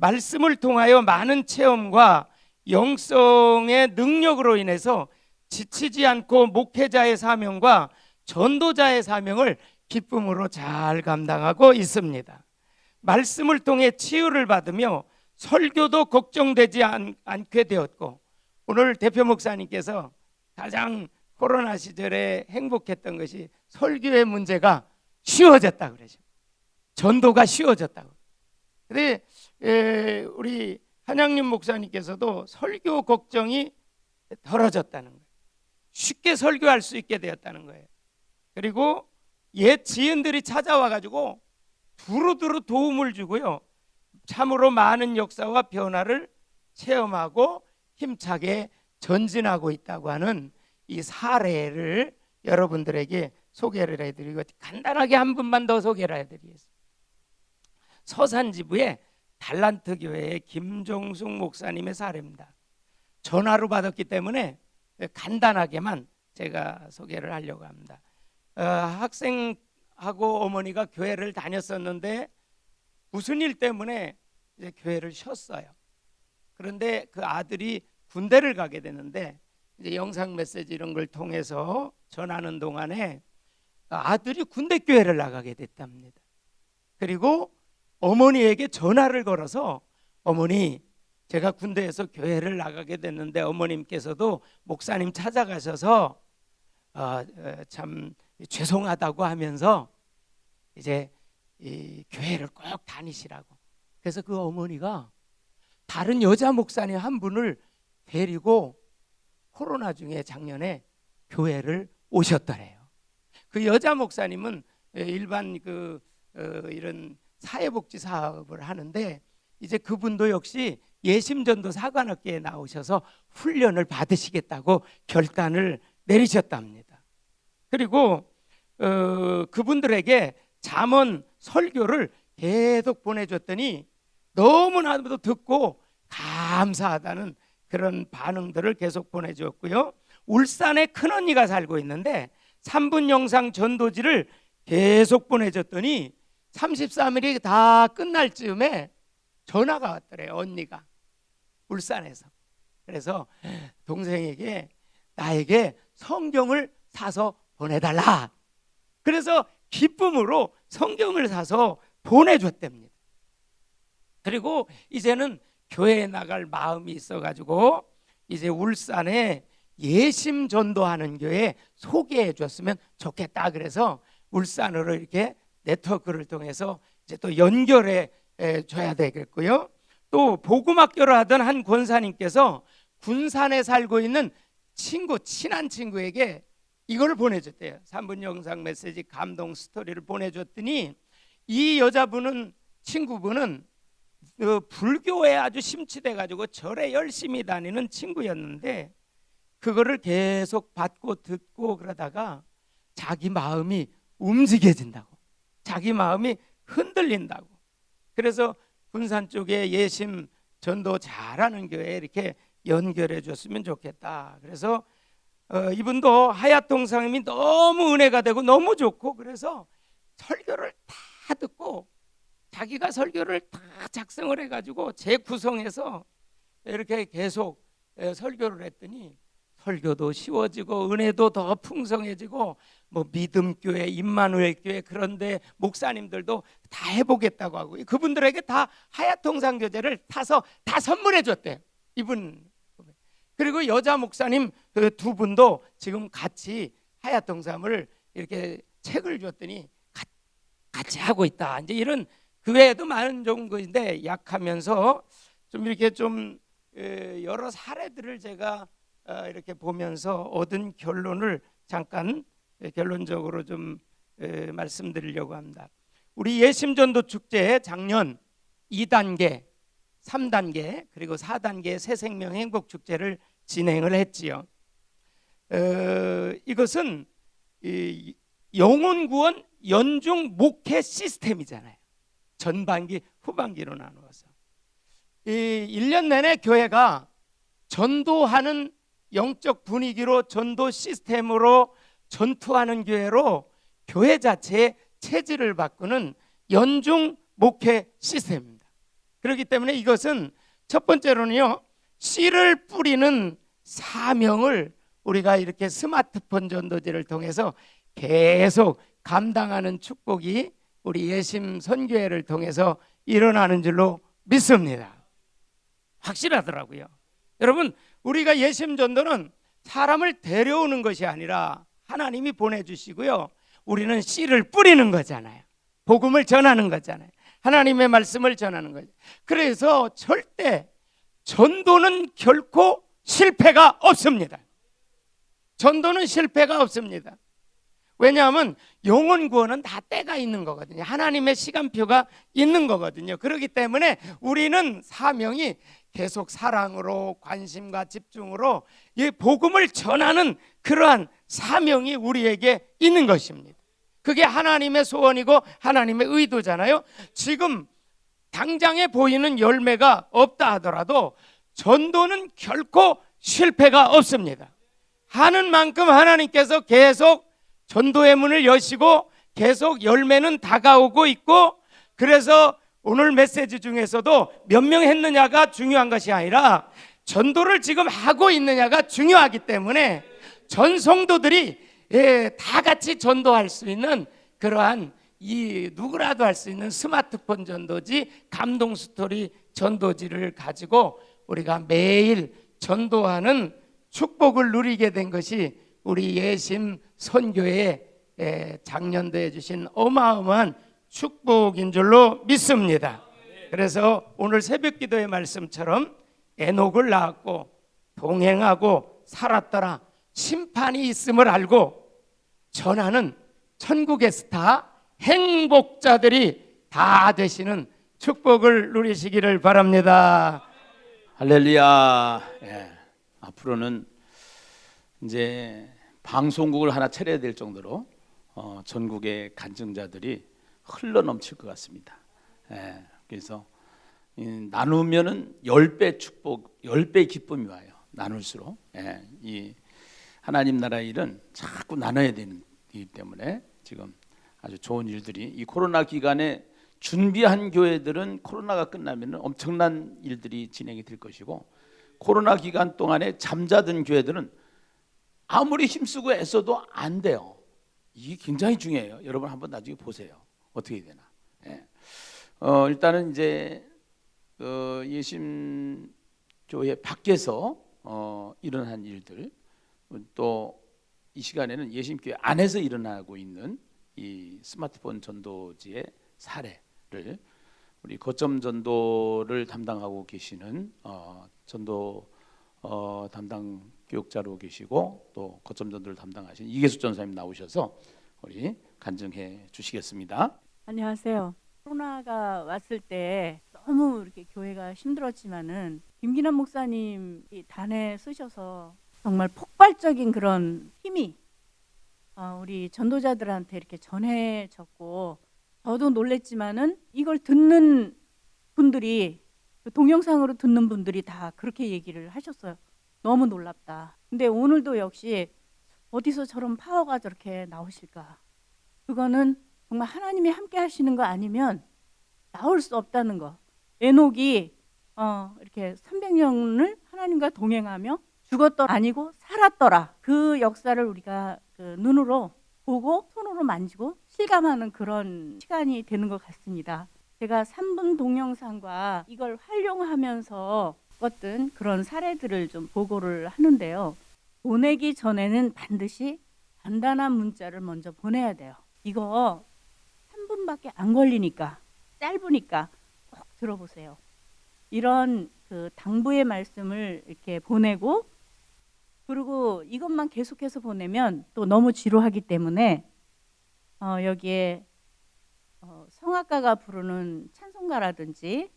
말씀을 통하여 많은 체험과 영성의 능력으로 인해서 지치지 않고 목회자의 사명과 전도자의 사명을 기쁨으로 잘 감당하고 있습니다. 말씀을 통해 치유를 받으며 설교도 걱정되지 않게 되었고 오늘 대표 목사님께서 가장 코로나 시절에 행복했던 것이 설교의 문제가 쉬워졌다 그러죠. 전도가 쉬워졌다고. 근데 우리 한양림 목사님께서도 설교 걱정이 덜어졌다는 거예요. 쉽게 설교할 수 있게 되었다는 거예요. 그리고 옛 지인들이 찾아와 가지고 두루두루 도움을 주고요. 참으로 많은 역사와 변화를 체험하고 힘차게 전진하고 있다고 하는 이 사례를 여러분들에게 소개를 해드리고, 간단하게 한 분만 더 소개를 해드리겠습니다. 서산지부의 달란트 교회의 김종숙 목사님의 사례입니다. 전화로 받았기 때문에 간단하게만 제가 소개를 하려고 합니다. 학생하고 어머니가 교회를 다녔었는데 무슨 일 때문에 이제 교회를 쉬었어요. 그런데 그 아들이 군대를 가게 되는데 이제 영상 메시지 이런 걸 통해서 전하는 동안에 아들이 군대 교회를 나가게 됐답니다. 그리고 어머니에게 전화를 걸어서, 어머니, 제가 군대에서 교회를 나가게 됐는데 어머님께서도 목사님 찾아가셔서 참 죄송하다고 하면서 이제 이 교회를 꼭 다니시라고. 그래서 그 어머니가 다른 여자 목사님 한 분을 데리고 코로나 중에 작년에 교회를 오셨더래요. 그 여자 목사님은 일반 이런 사회복지 사업을 하는데 이제 그분도 역시 예심전도 사관학교에 나오셔서 훈련을 받으시겠다고 결단을 내리셨답니다. 그리고 그분들에게 잠언 설교를 계속 보내줬더니 너무나도 듣고 감사하다는 그런 반응들을 계속 보내주었고요. 울산에 큰언니가 살고 있는데 3분 영상 전도지를 계속 보내줬더니 33일이 다 끝날 즈음에 전화가 왔더래요. 언니가 울산에서. 그래서 동생에게 나에게 성경을 사서 보내달라. 그래서 기쁨으로 성경을 사서 보내줬답니다. 그리고 이제는 교회에 나갈 마음이 있어가지고 이제 울산에 예심 전도하는 교회 소개해 줬으면 좋겠다. 그래서 울산으로 이렇게 네트워크를 통해서 이제 또 연결해 줘야 되겠고요. 또 복음학교를 하던 한 권사님께서 군산에 살고 있는 친구, 친한 친구에게 이걸 보내줬대요. 3분 영상 메시지 감동 스토리를 보내줬더니 이 여자분은, 친구분은 불교에 아주 심취돼 가지고 절에 열심히 다니는 친구였는데 그거를 계속 받고 듣고 그러다가 자기 마음이 움직여진다고, 자기 마음이 흔들린다고. 그래서 군산 쪽에 예심 전도 잘하는 교회에 이렇게 연결해 줬으면 좋겠다. 그래서 이분도 하얏동상님이 너무 은혜가 되고 너무 좋고, 그래서 설교를 다 듣고 자기가 설교를 다 작성을 해가지고 재구성해서 이렇게 계속 설교를 했더니 설교도 쉬워지고 은혜도 더 풍성해지고, 뭐 믿음교회, 임마누엘 교회 그런데 목사님들도 다 해보겠다고 하고 그분들에게 다 하얏동상 교재를 타서 다 선물해 줬대요. 이분. 그리고 여자 목사님 그 두 분도 지금 같이 하얏동상을 이렇게 책을 줬더니 같이 하고 있다. 이제 이런 그 외에도 많은 정도인데 약하면서 좀 이렇게 좀 여러 사례들을 제가 이렇게 보면서 얻은 결론을 잠깐 결론적으로 좀 말씀드리려고 합니다. 우리 예심전도 축제 작년 2단계, 3단계 그리고 4단계 새생명 행복축제를 진행을 했지요. 이것은 영혼구원 연중 목회 시스템이잖아요. 전반기, 후반기로 나누어서 1년 내내 교회가 전도하는 영적 분위기로, 전도 시스템으로 전투하는 교회로 교회 자체의 체질을 바꾸는 연중 목회 시스템입니다. 그렇기 때문에 이것은 첫 번째로는요, 씨를 뿌리는 사명을 우리가 이렇게 스마트폰 전도지를 통해서 계속 감당하는 축복이 우리 예심 선교회를 통해서 일어나는 줄로 믿습니다. 확실하더라고요. 여러분, 우리가 예심 전도는 사람을 데려오는 것이 아니라 하나님이 보내주시고요. 우리는 씨를 뿌리는 거잖아요. 복음을 전하는 거잖아요. 하나님의 말씀을 전하는 거죠. 그래서 절대 전도는 결코 실패가 없습니다. 전도는 실패가 없습니다. 왜냐하면 영혼 구원은 다 때가 있는 거거든요. 하나님의 시간표가 있는 거거든요. 그렇기 때문에 우리는 사명이 계속 사랑으로, 관심과 집중으로 이 복음을 전하는 그러한 사명이 우리에게 있는 것입니다. 그게 하나님의 소원이고 하나님의 의도잖아요. 지금 당장에 보이는 열매가 없다 하더라도 전도는 결코 실패가 없습니다. 하는 만큼 하나님께서 계속 전도의 문을 여시고 계속 열매는 다가오고 있고, 그래서 오늘 메시지 중에서도 몇 명 했느냐가 중요한 것이 아니라 전도를 지금 하고 있느냐가 중요하기 때문에 전 성도들이 다 같이 전도할 수 있는 그러한 이 누구라도 할 수 있는 스마트폰 전도지, 감동 스토리 전도지를 가지고 우리가 매일 전도하는 축복을 누리게 된 것이 우리 예심 선교회 작년도에 주신 어마어마한 축복인 줄로 믿습니다. 그래서 오늘 새벽기도의 말씀처럼 에녹을 낳았고 동행하고 살았더라, 심판이 있음을 알고 전하는 천국의 스타 행복자들이 다 되시는 축복을 누리시기를 바랍니다. 할렐루야. 예. 앞으로는 이제 방송국을 하나 차려야 될 정도로 전국의 간증자들이 흘러 넘칠 것 같습니다. 예. 그래서 나누면은 10배 축복, 10배 기쁨이 와요. 나눌수록. 예. 이 하나님 나라 일은 자꾸 나눠야 되기 때문에 지금 아주 좋은 일들이, 이 코로나 기간에 준비한 교회들은 코로나가 끝나면 엄청난 일들이 진행이 될 것이고, 코로나 기간 동안에 잠자던 교회들은 아무리 힘쓰고 애써도 안 돼요. 이게 굉장히 중요해요. 여러분 한번 나중에 보세요. 어떻게 되나. 예. 일단은 이제 예심교회 밖에서 일어난 일들, 또 이 시간에는 예심교회 안에서 일어나고 있는 이 스마트폰 전도지의 사례를 우리 거점 전도를 담당하고 계시는 전도 담당 교육자로 계시고 또 거점 전도를 담당하신 이계숙 전사님 나오셔서 우리 간증해 주시겠습니다. 안녕하세요. 코로나가 왔을 때 너무 이렇게 교회가 힘들었지만은 김기남 목사님이 단에 쓰셔서 정말 폭발적인 그런 힘이 우리 전도자들한테 이렇게 전해졌고, 저도 놀랬지만은 이걸 듣는 분들이, 동영상으로 듣는 분들이 다 그렇게 얘기를 하셨어요. 너무 놀랍다. 근데 오늘도 역시 어디서 저런 파워가 저렇게 나오실까? 그거는 정말 하나님이 함께 하시는 거 아니면 나올 수 없다는 거. 에녹이 이렇게 300년을 하나님과 동행하며 죽었더라 아니고 살았더라. 그 역사를 우리가 그 눈으로 보고 손으로 만지고 실감하는 그런 시간이 되는 것 같습니다. 제가 3분 동영상과 이걸 활용하면서 어떤 그런 사례들을 좀 보고를 하는데요. 보내기 전에는 반드시 간단한 문자를 먼저 보내야 돼요. 이거 3분밖에 안 걸리니까, 짧으니까 꼭 들어보세요. 이런 그 당부의 말씀을 이렇게 보내고, 그리고 이것만 계속해서 보내면 또 너무 지루하기 때문에 여기에 성악가가 부르는 찬송가라든지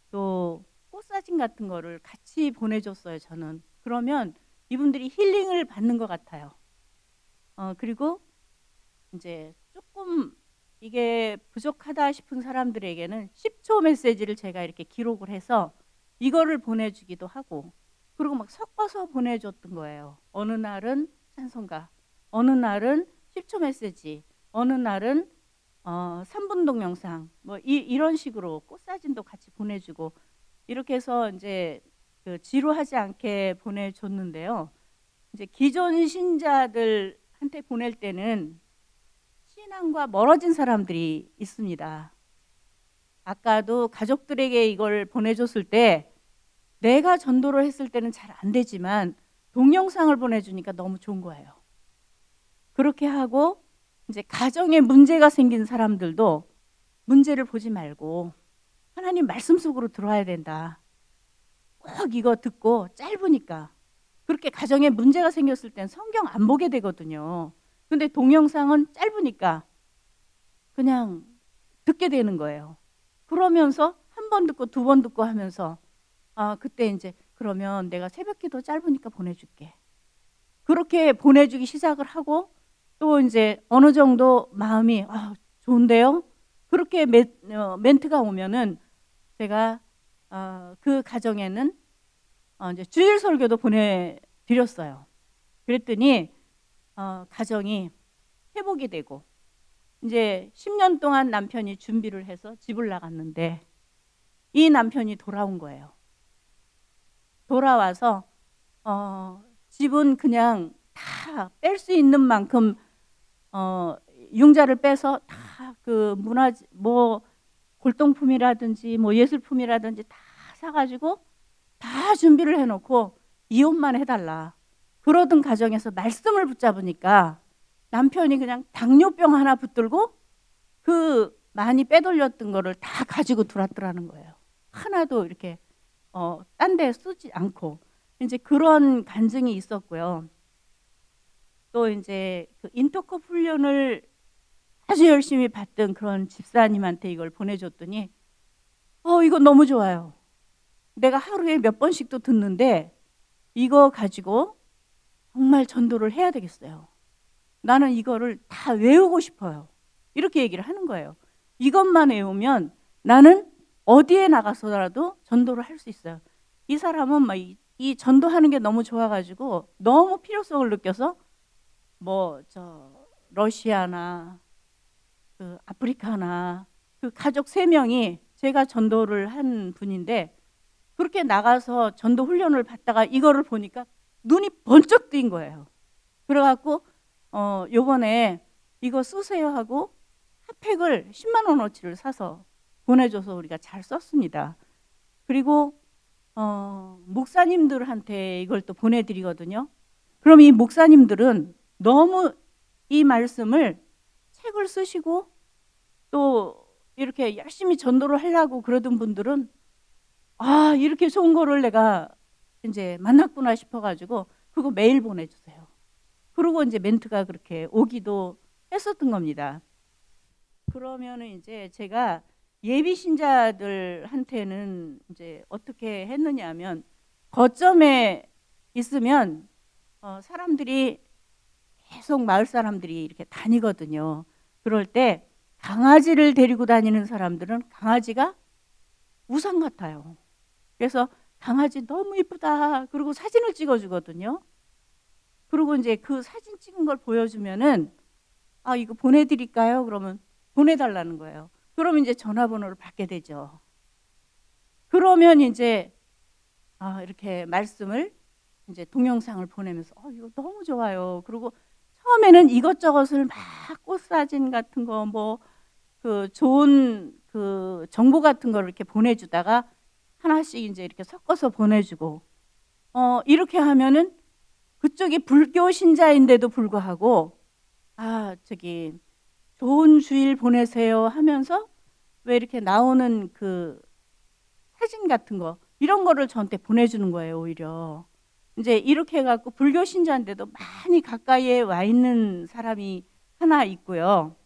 또 꽃사진 같은 거를 같이 보내줬어요. 저는 그러면 이분들이 힐링을 받는 것 같아요. 그리고 이제 조금 이게 부족하다 싶은 사람들에게는 10초 메시지를 제가 이렇게 기록을 해서 이거를 보내주기도 하고, 그리고 막 섞어서 보내줬던 거예요. 어느 날은 찬송가, 어느 날은 10초 메시지, 어느 날은 3분 동영상, 뭐 이런 식으로 꽃사진도 같이 보내주고, 이렇게 해서 이제 그 지루하지 않게 보내줬는데요. 이제 기존 신자들한테 보낼 때는 신앙과 멀어진 사람들이 있습니다. 아까도 가족들에게 이걸 보내줬을 때 내가 전도를 했을 때는 잘 안 되지만 동영상을 보내주니까 너무 좋은 거예요. 그렇게 하고 이제 가정에 문제가 생긴 사람들도 문제를 보지 말고 하나님 말씀 속으로 들어와야 된다. 꼭 이거 듣고 짧으니까. 그렇게 가정에 문제가 생겼을 땐 성경 안 보게 되거든요. 근데 동영상은 짧으니까 그냥 듣게 되는 거예요. 그러면서 한 번 듣고 두 번 듣고 하면서 그때 이제 그러면 내가 새벽기도 짧으니까 보내줄게. 그렇게 보내주기 시작을 하고 또 이제 어느 정도 마음이 좋은데요. 그렇게 멘트가 오면은 제가 그 가정에는 이제 주일 설교도 보내드렸어요. 그랬더니 가정이 회복이 되고 이제 10년 동안 남편이 준비를 해서 집을 나갔는데 이 남편이 돌아온 거예요. 돌아와서 집은 그냥 다 뺄 수 있는 만큼 융자를 빼서 다 그 골동품이라든지 뭐 예술품이라든지 다 사가지고 다 준비를 해놓고 이혼만 해달라. 그러던 가정에서 말씀을 붙잡으니까 남편이 그냥 당뇨병 하나 붙들고 그 많이 빼돌렸던 거를 다 가지고 들어왔더라는 거예요. 하나도 이렇게 딴 데 쓰지 않고 이제 그런 간증이 있었고요. 또 이제 그 인터컵 훈련을 아주 열심히 받던 그런 집사님한테 이걸 보내줬더니 이거 너무 좋아요. 내가 하루에 몇 번씩도 듣는데 이거 가지고 정말 전도를 해야 되겠어요. 나는 이거를 다 외우고 싶어요. 이렇게 얘기를 하는 거예요. 이것만 외우면 나는 어디에 나가서라도 전도를 할 수 있어요. 이 사람은 막 이 전도하는 게 너무 좋아가지고 너무 필요성을 느껴서 러시아나 그 아프리카나 그 가족 3명이 제가 전도를 한 분인데 그렇게 나가서 전도 훈련을 받다가 이거를 보니까 눈이 번쩍 뜨인 거예요. 그래갖고 요번에 이거 쓰세요 하고 핫팩을 10만 원어치를 사서 보내줘서 우리가 잘 썼습니다. 그리고 목사님들한테 이걸 또 보내드리거든요. 그럼 이 목사님들은 너무 이 말씀을 책을 쓰시고 또 이렇게 열심히 전도를 하려고 그러던 분들은 이렇게 좋은 거를 내가 이제 만났구나 싶어가지고 그거 매일 보내주세요. 그리고 이제 멘트가 그렇게 오기도 했었던 겁니다. 그러면은 이제 제가 예비 신자들한테는 이제 어떻게 했느냐면 거점에 있으면 사람들이 계속 마을 사람들이 이렇게 다니거든요. 그럴 때 강아지를 데리고 다니는 사람들은 강아지가 우상 같아요. 그래서 강아지 너무 이쁘다. 그리고 사진을 찍어주거든요. 그리고 이제 그 사진 찍은 걸 보여주면은 이거 보내드릴까요? 그러면 보내달라는 거예요. 그러면 이제 전화번호를 받게 되죠. 그러면 이제 이렇게 말씀을 이제 동영상을 보내면서 이거 너무 좋아요. 그리고 처음에는 이것저것을 막 꽃사진 같은 거 그 좋은 그 정보 같은 거를 이렇게 보내주다가 하나씩 이제 이렇게 섞어서 보내주고 이렇게 하면은 그쪽이 불교 신자인데도 불구하고 좋은 주일 보내세요 하면서 왜 이렇게 나오는 그 사진 같은 거 이런 거를 저한테 보내주는 거예요. 오히려 이제 이렇게 해갖고 불교 신자인데도 많이 가까이에 와 있는 사람이 하나 있고요.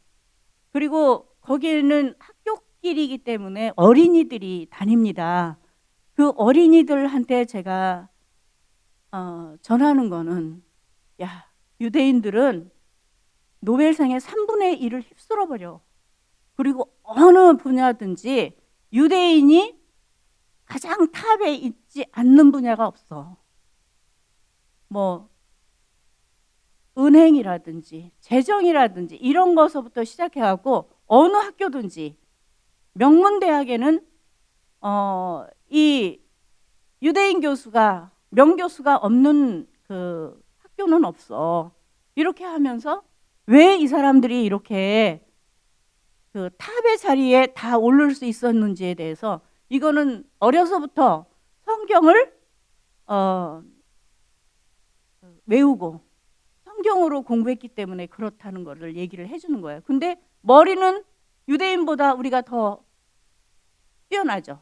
그리고 거기에는 학교길이기 때문에 어린이들이 다닙니다. 그 어린이들한테 제가 전하는 거는 유대인들은 노벨상의 3분의 1을 휩쓸어 버려. 그리고 어느 분야든지 유대인이 가장 탑에 있지 않는 분야가 없어. 은행이라든지 재정이라든지 이런 것서부터 시작해갖고 어느 학교든지 명문대학에는 이 유대인 교수가 명교수가 없는 그 학교는 없어. 이렇게 하면서 왜 이 사람들이 이렇게 그 탑의 자리에 다 오를 수 있었는지에 대해서 이거는 어려서부터 성경을 외우고 성경으로 공부했기 때문에 그렇다는 것을 얘기를 해주는 거예요. 근데 머리는 유대인보다 우리가 더 뛰어나죠.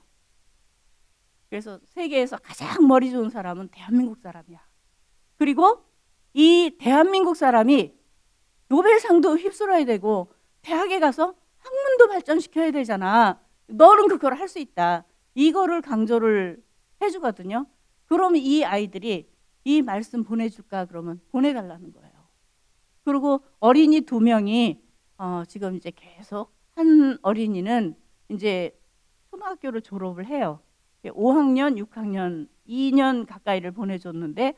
그래서 세계에서 가장 머리 좋은 사람은 대한민국 사람이야. 그리고 이 대한민국 사람이 노벨상도 휩쓸어야 되고 대학에 가서 학문도 발전시켜야 되잖아. 너는 그걸 할 수 있다. 이거를 강조를 해주거든요. 그러면 이 아이들이 이 말씀 보내줄까 그러면 보내달라는 거예요. 그리고 어린이 2명이 지금 이제 계속 한 어린이는 이제 초등학교를 졸업을 해요. 5학년, 6학년, 2년 가까이를 보내줬는데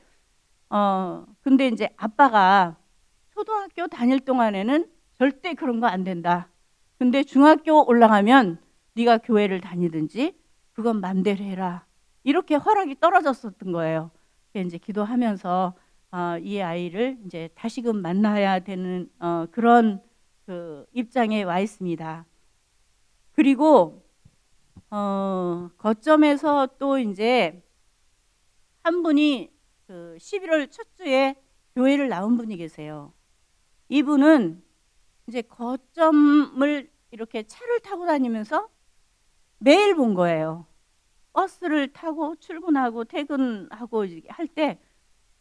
근데 이제 아빠가 초등학교 다닐 동안에는 절대 그런 거 안 된다. 근데 중학교 올라가면 네가 교회를 다니든지 그건 맘대로 해라. 이렇게 허락이 떨어졌었던 거예요. 이제 기도하면서 이 아이를 이제 다시금 만나야 되는 그런 그 입장에 와 있습니다. 그리고 거점에서 또 이제 한 분이 그 11월 첫 주에 교회를 나온 분이 계세요. 이분은 이제 거점을 이렇게 차를 타고 다니면서 매일 본 거예요. 버스를 타고 출근하고 퇴근하고 할 때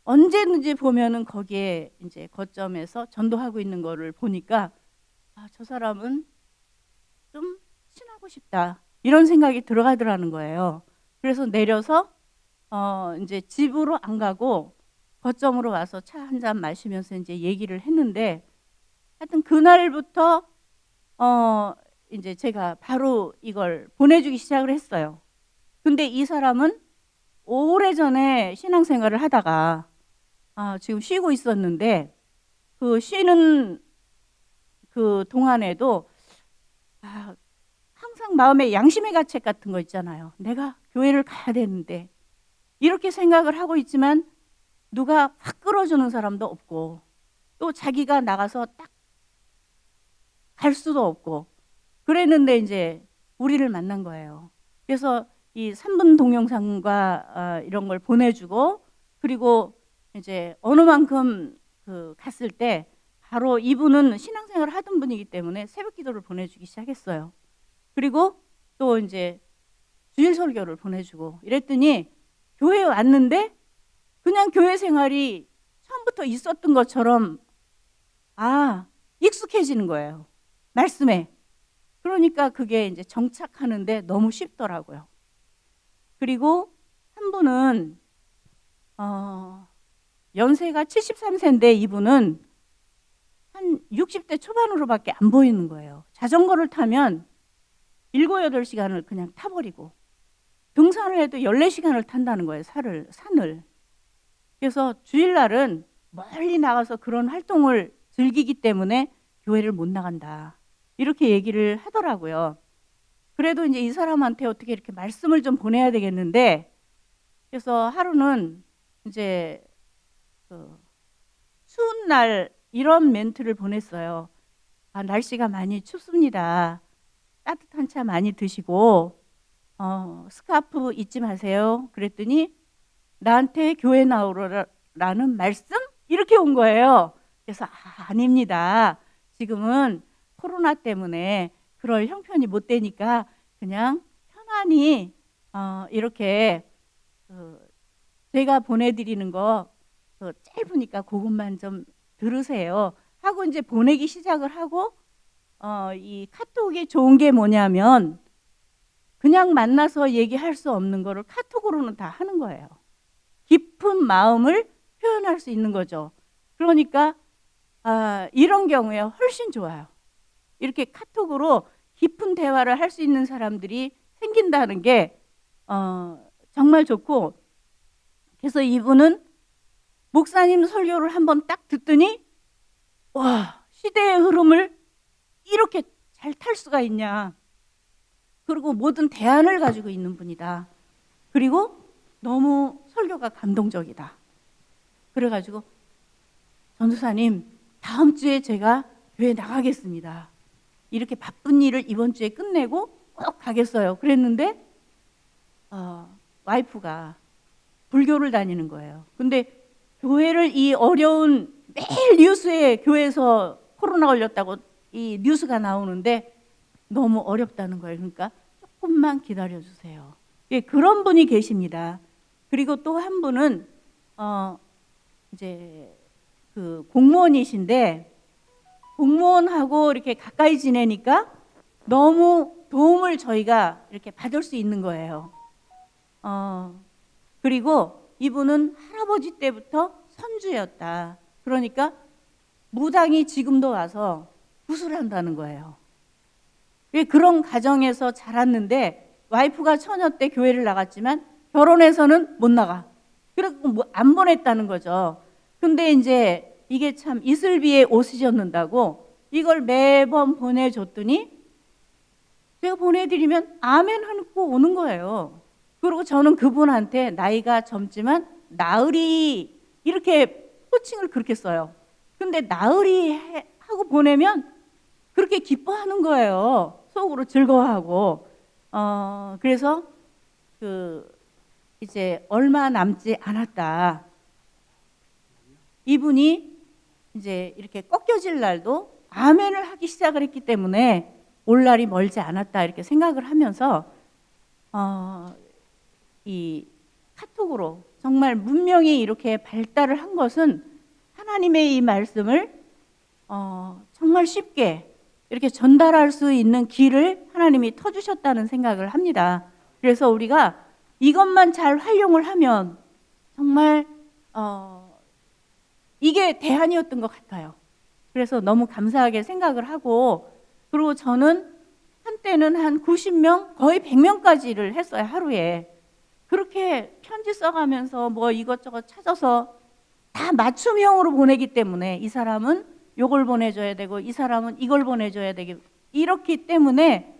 언제든지 보면은 거기에 이제 거점에서 전도하고 있는 거를 보니까 저 사람은 좀 친하고 싶다 이런 생각이 들어가더라는 거예요. 그래서 내려서 이제 집으로 안 가고 거점으로 와서 차 한 잔 마시면서 이제 얘기를 했는데 하여튼 그날부터 이제 제가 바로 이걸 보내주기 시작을 했어요. 근데 이 사람은 오래전에 신앙생활을 하다가 지금 쉬고 있었는데 그 쉬는 그 동안에도 항상 마음에 양심의 가책 같은 거 있잖아요. 내가 교회를 가야 되는데 이렇게 생각을 하고 있지만 누가 확 끌어주는 사람도 없고 또 자기가 나가서 딱 갈 수도 없고 그랬는데 이제 우리를 만난 거예요. 그래서 이 3분 동영상과 이런 걸 보내주고 그리고 이제 어느 만큼 그 갔을 때 바로 이분은 신앙생활을 하던 분이기 때문에 새벽 기도를 보내주기 시작했어요. 그리고 또 이제 주일 설교를 보내주고 이랬더니 교회에 왔는데 그냥 교회 생활이 처음부터 있었던 것처럼 익숙해지는 거예요. 말씀에. 그러니까 그게 이제 정착하는데 너무 쉽더라고요. 그리고 한 분은 연세가 73세인데 이분은 한 60대 초반으로밖에 안 보이는 거예요. 자전거를 타면 7, 8시간을 그냥 타버리고 등산을 해도 14시간을 탄다는 거예요. 산을. 그래서 주일날은 멀리 나가서 그런 활동을 즐기기 때문에 교회를 못 나간다. 이렇게 얘기를 하더라고요. 그래도 이제 이 사람한테 어떻게 이렇게 말씀을 좀 보내야 되겠는데 그래서 하루는 이제 추운 날 이런 멘트를 보냈어요. 날씨가 많이 춥습니다. 따뜻한 차 많이 드시고 스카프 잊지 마세요. 그랬더니 나한테 교회 나오라는 말씀? 이렇게 온 거예요. 그래서 아닙니다. 지금은 코로나 때문에 그럴 형편이 못 되니까 그냥 편안히 이렇게 제가 보내드리는 거 짧으니까 그것만 좀 들으세요 하고 이제 보내기 시작을 하고 이 카톡이 좋은 게 뭐냐면 그냥 만나서 얘기할 수 없는 거를 카톡으로는 다 하는 거예요. 깊은 마음을 표현할 수 있는 거죠. 그러니까 이런 경우에 훨씬 좋아요. 이렇게 카톡으로 깊은 대화를 할 수 있는 사람들이 생긴다는 게 정말 좋고 그래서 이분은 목사님 설교를 한번 딱 듣더니 와 시대의 흐름을 이렇게 잘 탈 수가 있냐. 그리고 모든 대안을 가지고 있는 분이다. 그리고 너무 설교가 감동적이다. 그래가지고 전도사님 다음 주에 제가 교회 나가겠습니다. 이렇게 바쁜 일을 이번 주에 끝내고 꼭 가겠어요. 그랬는데 와이프가 불교를 다니는 거예요. 근데 교회를 이 어려운 매일 뉴스에 교회에서 코로나 걸렸다고 이 뉴스가 나오는데 너무 어렵다는 거예요. 그러니까 조금만 기다려 주세요. 예, 그런 분이 계십니다. 그리고 또 한 분은 이제 그 공무원이신데 공무원하고 이렇게 가까이 지내니까 너무 도움을 저희가 이렇게 받을 수 있는 거예요. 그리고 이분은 할아버지 때부터 선주였다. 그러니까 무당이 지금도 와서 구슬한다는 거예요. 그런 가정에서 자랐는데 와이프가 처녀 때 교회를 나갔지만 결혼해서는 못 나가. 그리고 안 보냈다는 거죠. 근데 이제 이게 참 이슬비에 옷이 젖는다고 이걸 매번 보내줬더니 제가 보내드리면 아멘 하고 오는 거예요. 그리고 저는 그분한테 나이가 젊지만 나으리 이렇게 호칭을 그렇게 써요. 근데 나으리 하고 보내면 그렇게 기뻐하는 거예요. 속으로 즐거워하고. 그래서 이제 얼마 남지 않았다. 이분이 이제 이렇게 꺾여질 날도 아멘을 하기 시작을 했기 때문에 올 날이 멀지 않았다 이렇게 생각을 하면서 이 카톡으로 정말 문명이 이렇게 발달을 한 것은 하나님의 이 말씀을 정말 쉽게 이렇게 전달할 수 있는 길을 하나님이 터주셨다는 생각을 합니다. 그래서 우리가 이것만 잘 활용을 하면 정말 이게 대안이었던 것 같아요. 그래서 너무 감사하게 생각을 하고, 그리고 저는 한때는 한 90명 거의 100명까지를 했어요. 하루에. 그렇게 편지 써가면서 뭐 이것저것 찾아서 다 맞춤형으로 보내기 때문에 이 사람은 요걸 보내줘야 되고 이 사람은 이걸 보내줘야 되고 이렇기 때문에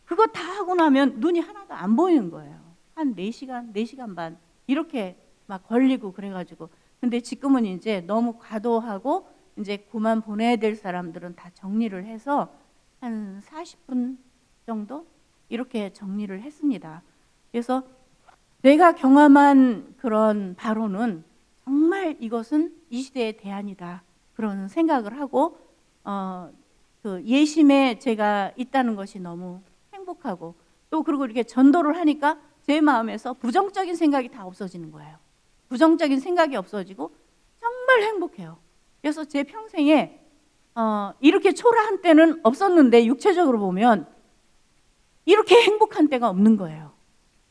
그거 다 하고 나면 눈이 하나도 안 보이는 거예요. 한 4시간, 4시간 반 이렇게 막 걸리고 그래가지고. 근데 지금은 이제 너무 과도하고 이제 그만 보내야 될 사람들은 다 정리를 해서 한 40분 정도 이렇게 정리를 했습니다. 그래서 내가 경험한 그런 바로는 정말 이것은 이 시대의 대안이다 그런 생각을 하고 그 예심에 제가 있다는 것이 너무 행복하고, 또 그리고 이렇게 전도를 하니까 제 마음에서 부정적인 생각이 다 없어지는 거예요. 부정적인 생각이 없어지고 정말 행복해요. 그래서 제 평생에 이렇게 초라한 때는 없었는데 육체적으로 보면 이렇게 행복한 때가 없는 거예요.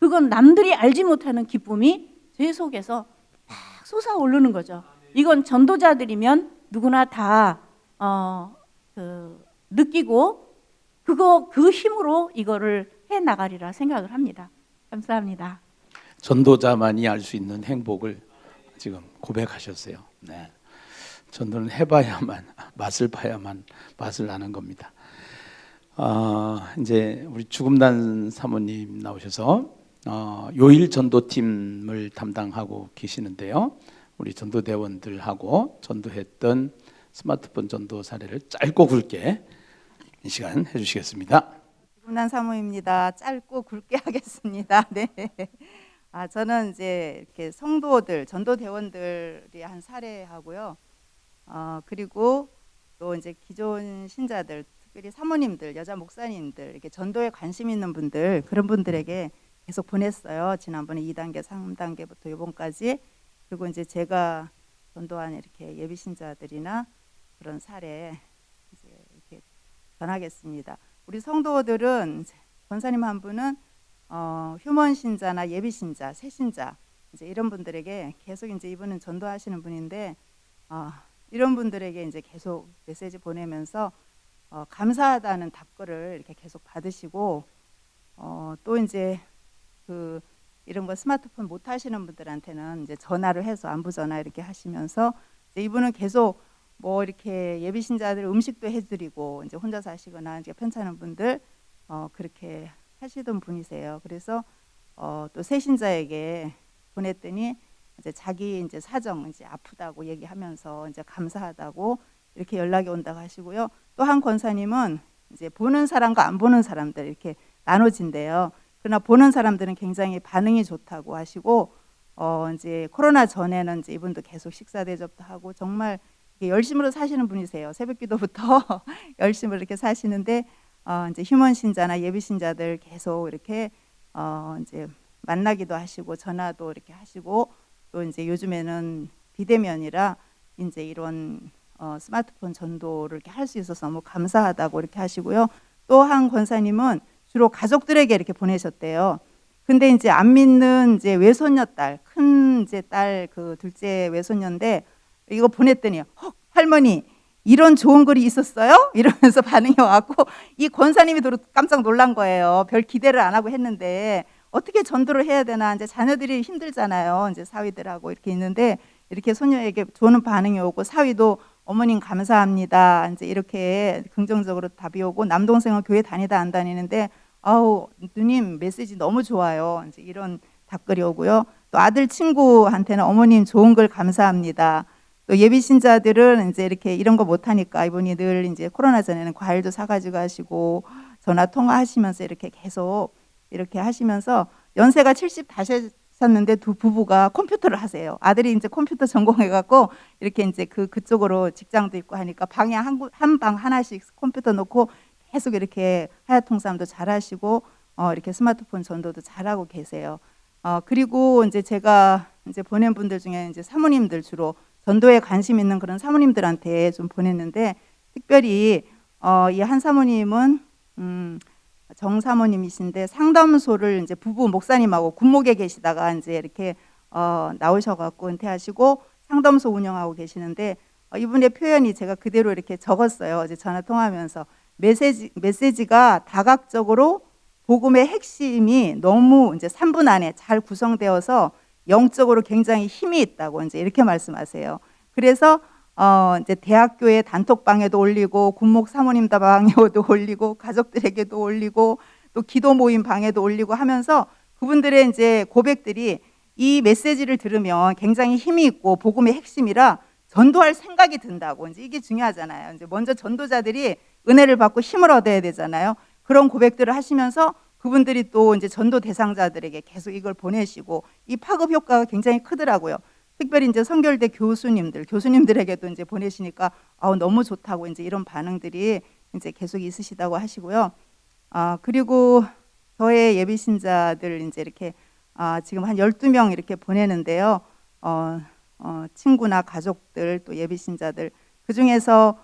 그건 남들이 알지 못하는 기쁨이 제 속에서 막 솟아오르는 거죠. 이건 전도자들이면 누구나 다 느끼고 그 힘으로 이거를 해나가리라 생각을 합니다. 감사합니다. 전도자만이 알 수 있는 행복을 지금 고백하셨어요. 네. 전도는 해봐야만 맛을 봐야만 맛을 아는 겁니다. 이제 우리 주금단 사모님 나오셔서 요일 전도팀을 담당하고 계시는데요. 우리 전도대원들하고 전도했던 스마트폰 전도 사례를 짧고 굵게 이 시간 해주시겠습니다. 주금단 사모입니다. 짧고 굵게 하겠습니다. 네. 저는 이제 이렇게 성도들, 전도대원들이 한 사례하고요. 그리고 또 이제 기존 신자들, 특별히 사모님들, 여자 목사님들, 이렇게 전도에 관심 있는 분들, 그런 분들에게 계속 보냈어요. 지난번에 2단계, 3단계부터 이번까지. 그리고 이제 제가 전도한 이렇게 예비 신자들이나 그런 사례 이제 이렇게 전하겠습니다. 우리 성도들은 권사님 한 분은 휴먼 신자나 예비 신자, 새 신자 이제 이런 분들에게 계속 이제 이분은 전도하시는 분인데 이런 분들에게 이제 계속 메시지 보내면서 감사하다는 답글을 이렇게 계속 받으시고 또 이제 이런 거 스마트폰 못 하시는 분들한테는 이제 전화를 해서 안부 전화 이렇게 하시면서 이제 이분은 계속 뭐 이렇게 예비 신자들 음식도 해드리고 이제 혼자 사시거나 이제 편찮은 분들 그렇게 하시던 분이세요. 그래서 또 새 신자에게 보냈더니 이제 자기 이제 사정 이제 아프다고 얘기하면서 이제 감사하다고 이렇게 연락이 온다고 하시고요. 또 한 권사님은 이제 보는 사람과 안 보는 사람들 이렇게 나눠진대요. 그러나 보는 사람들은 굉장히 반응이 좋다고 하시고 이제 코로나 전에는 이제 이분도 계속 식사 대접도 하고 정말 이렇게 열심으로 사시는 분이세요. 새벽기도부터 열심히 이렇게 사시는데 이제 휴먼 신자나 예비 신자들 계속 이렇게 이제 만나기도 하시고 전화도 이렇게 하시고 또 이제 요즘에는 비대면이라 이제 이런 스마트폰 전도를 이렇게 할 수 있어서 너무 감사하다고 이렇게 하시고요. 또 한 권사님은 주로 가족들에게 이렇게 보내셨대요. 근데 이제 안 믿는 이제 외손녀 딸, 큰 이제 딸 그 둘째 외손녀인데 이거 보냈더니 헉, 할머니 이런 좋은 글이 있었어요? 이러면서 반응이 왔고 이 권사님이 깜짝 놀란 거예요. 별 기대를 안 하고 했는데 어떻게 전도를 해야 되나 이제 자녀들이 힘들잖아요. 이제 사위들하고 이렇게 있는데 이렇게 소녀에게 좋은 반응이 오고 사위도 어머님 감사합니다. 이제 이렇게 긍정적으로 답이 오고 남동생은 교회 다니다 안 다니는데 아우 누님 메시지 너무 좋아요. 이제 이런 답글이 오고요. 또 아들 친구한테는 어머님 좋은 글 감사합니다. 또 예비 신자들은 이제 이렇게 이런 거 못 하니까 이분이 늘 이제 코로나 전에는 과일도 사가지고 하시고 전화 통화하시면서 이렇게 계속 이렇게 하시면서 연세가 70 다셨는데 두 부부가 컴퓨터를 하세요. 아들이 이제 컴퓨터 전공해갖고 이렇게 이제 그쪽으로 직장도 있고 하니까 방에 한 방 하나씩 컴퓨터 놓고 계속 이렇게 하야통삼도 잘하시고 이렇게 스마트폰 전도도 잘하고 계세요. 그리고 이제 제가 이제 보낸 분들 중에 이제 사모님들 주로 전도에 관심 있는 그런 사모님들한테 좀 보냈는데 특별히 이 한 사모님은 정 사모님이신데 상담소를 이제 부부 목사님하고 군목에 계시다가 이제 이렇게 나오셔갖고 은퇴하시고 상담소 운영하고 계시는데 이분의 표현이 제가 그대로 이렇게 적었어요. 어제 전화 통화하면서 메시지가 다각적으로 복음의 핵심이 너무 이제 3분 안에 잘 구성되어서 영적으로 굉장히 힘이 있다고 이제 이렇게 말씀하세요. 그래서 이제 대학교의 단톡방에도 올리고 군목 사모님 방에도 올리고 가족들에게도 올리고 또 기도 모임 방에도 올리고 하면서 그분들의 이제 고백들이 이 메시지를 들으면 굉장히 힘이 있고 복음의 핵심이라 전도할 생각이 든다고. 이제 이게 중요하잖아요. 이제 먼저 전도자들이 은혜를 받고 힘을 얻어야 되잖아요. 그런 고백들을 하시면서 그분들이 또 이제 전도 대상자들에게 계속 이걸 보내시고 이 파급 효과가 굉장히 크더라고요. 특별히 이제 선결대 교수님들에게도 이제 보내시니까 너무 좋다고 이제 이런 반응들이 이제 계속 있으시다고 하시고요. 그리고 저의 예비 신자들 이제 이렇게 지금 한 12명 이렇게 보내는데요. 친구나 가족들 또 예비 신자들 그 중에서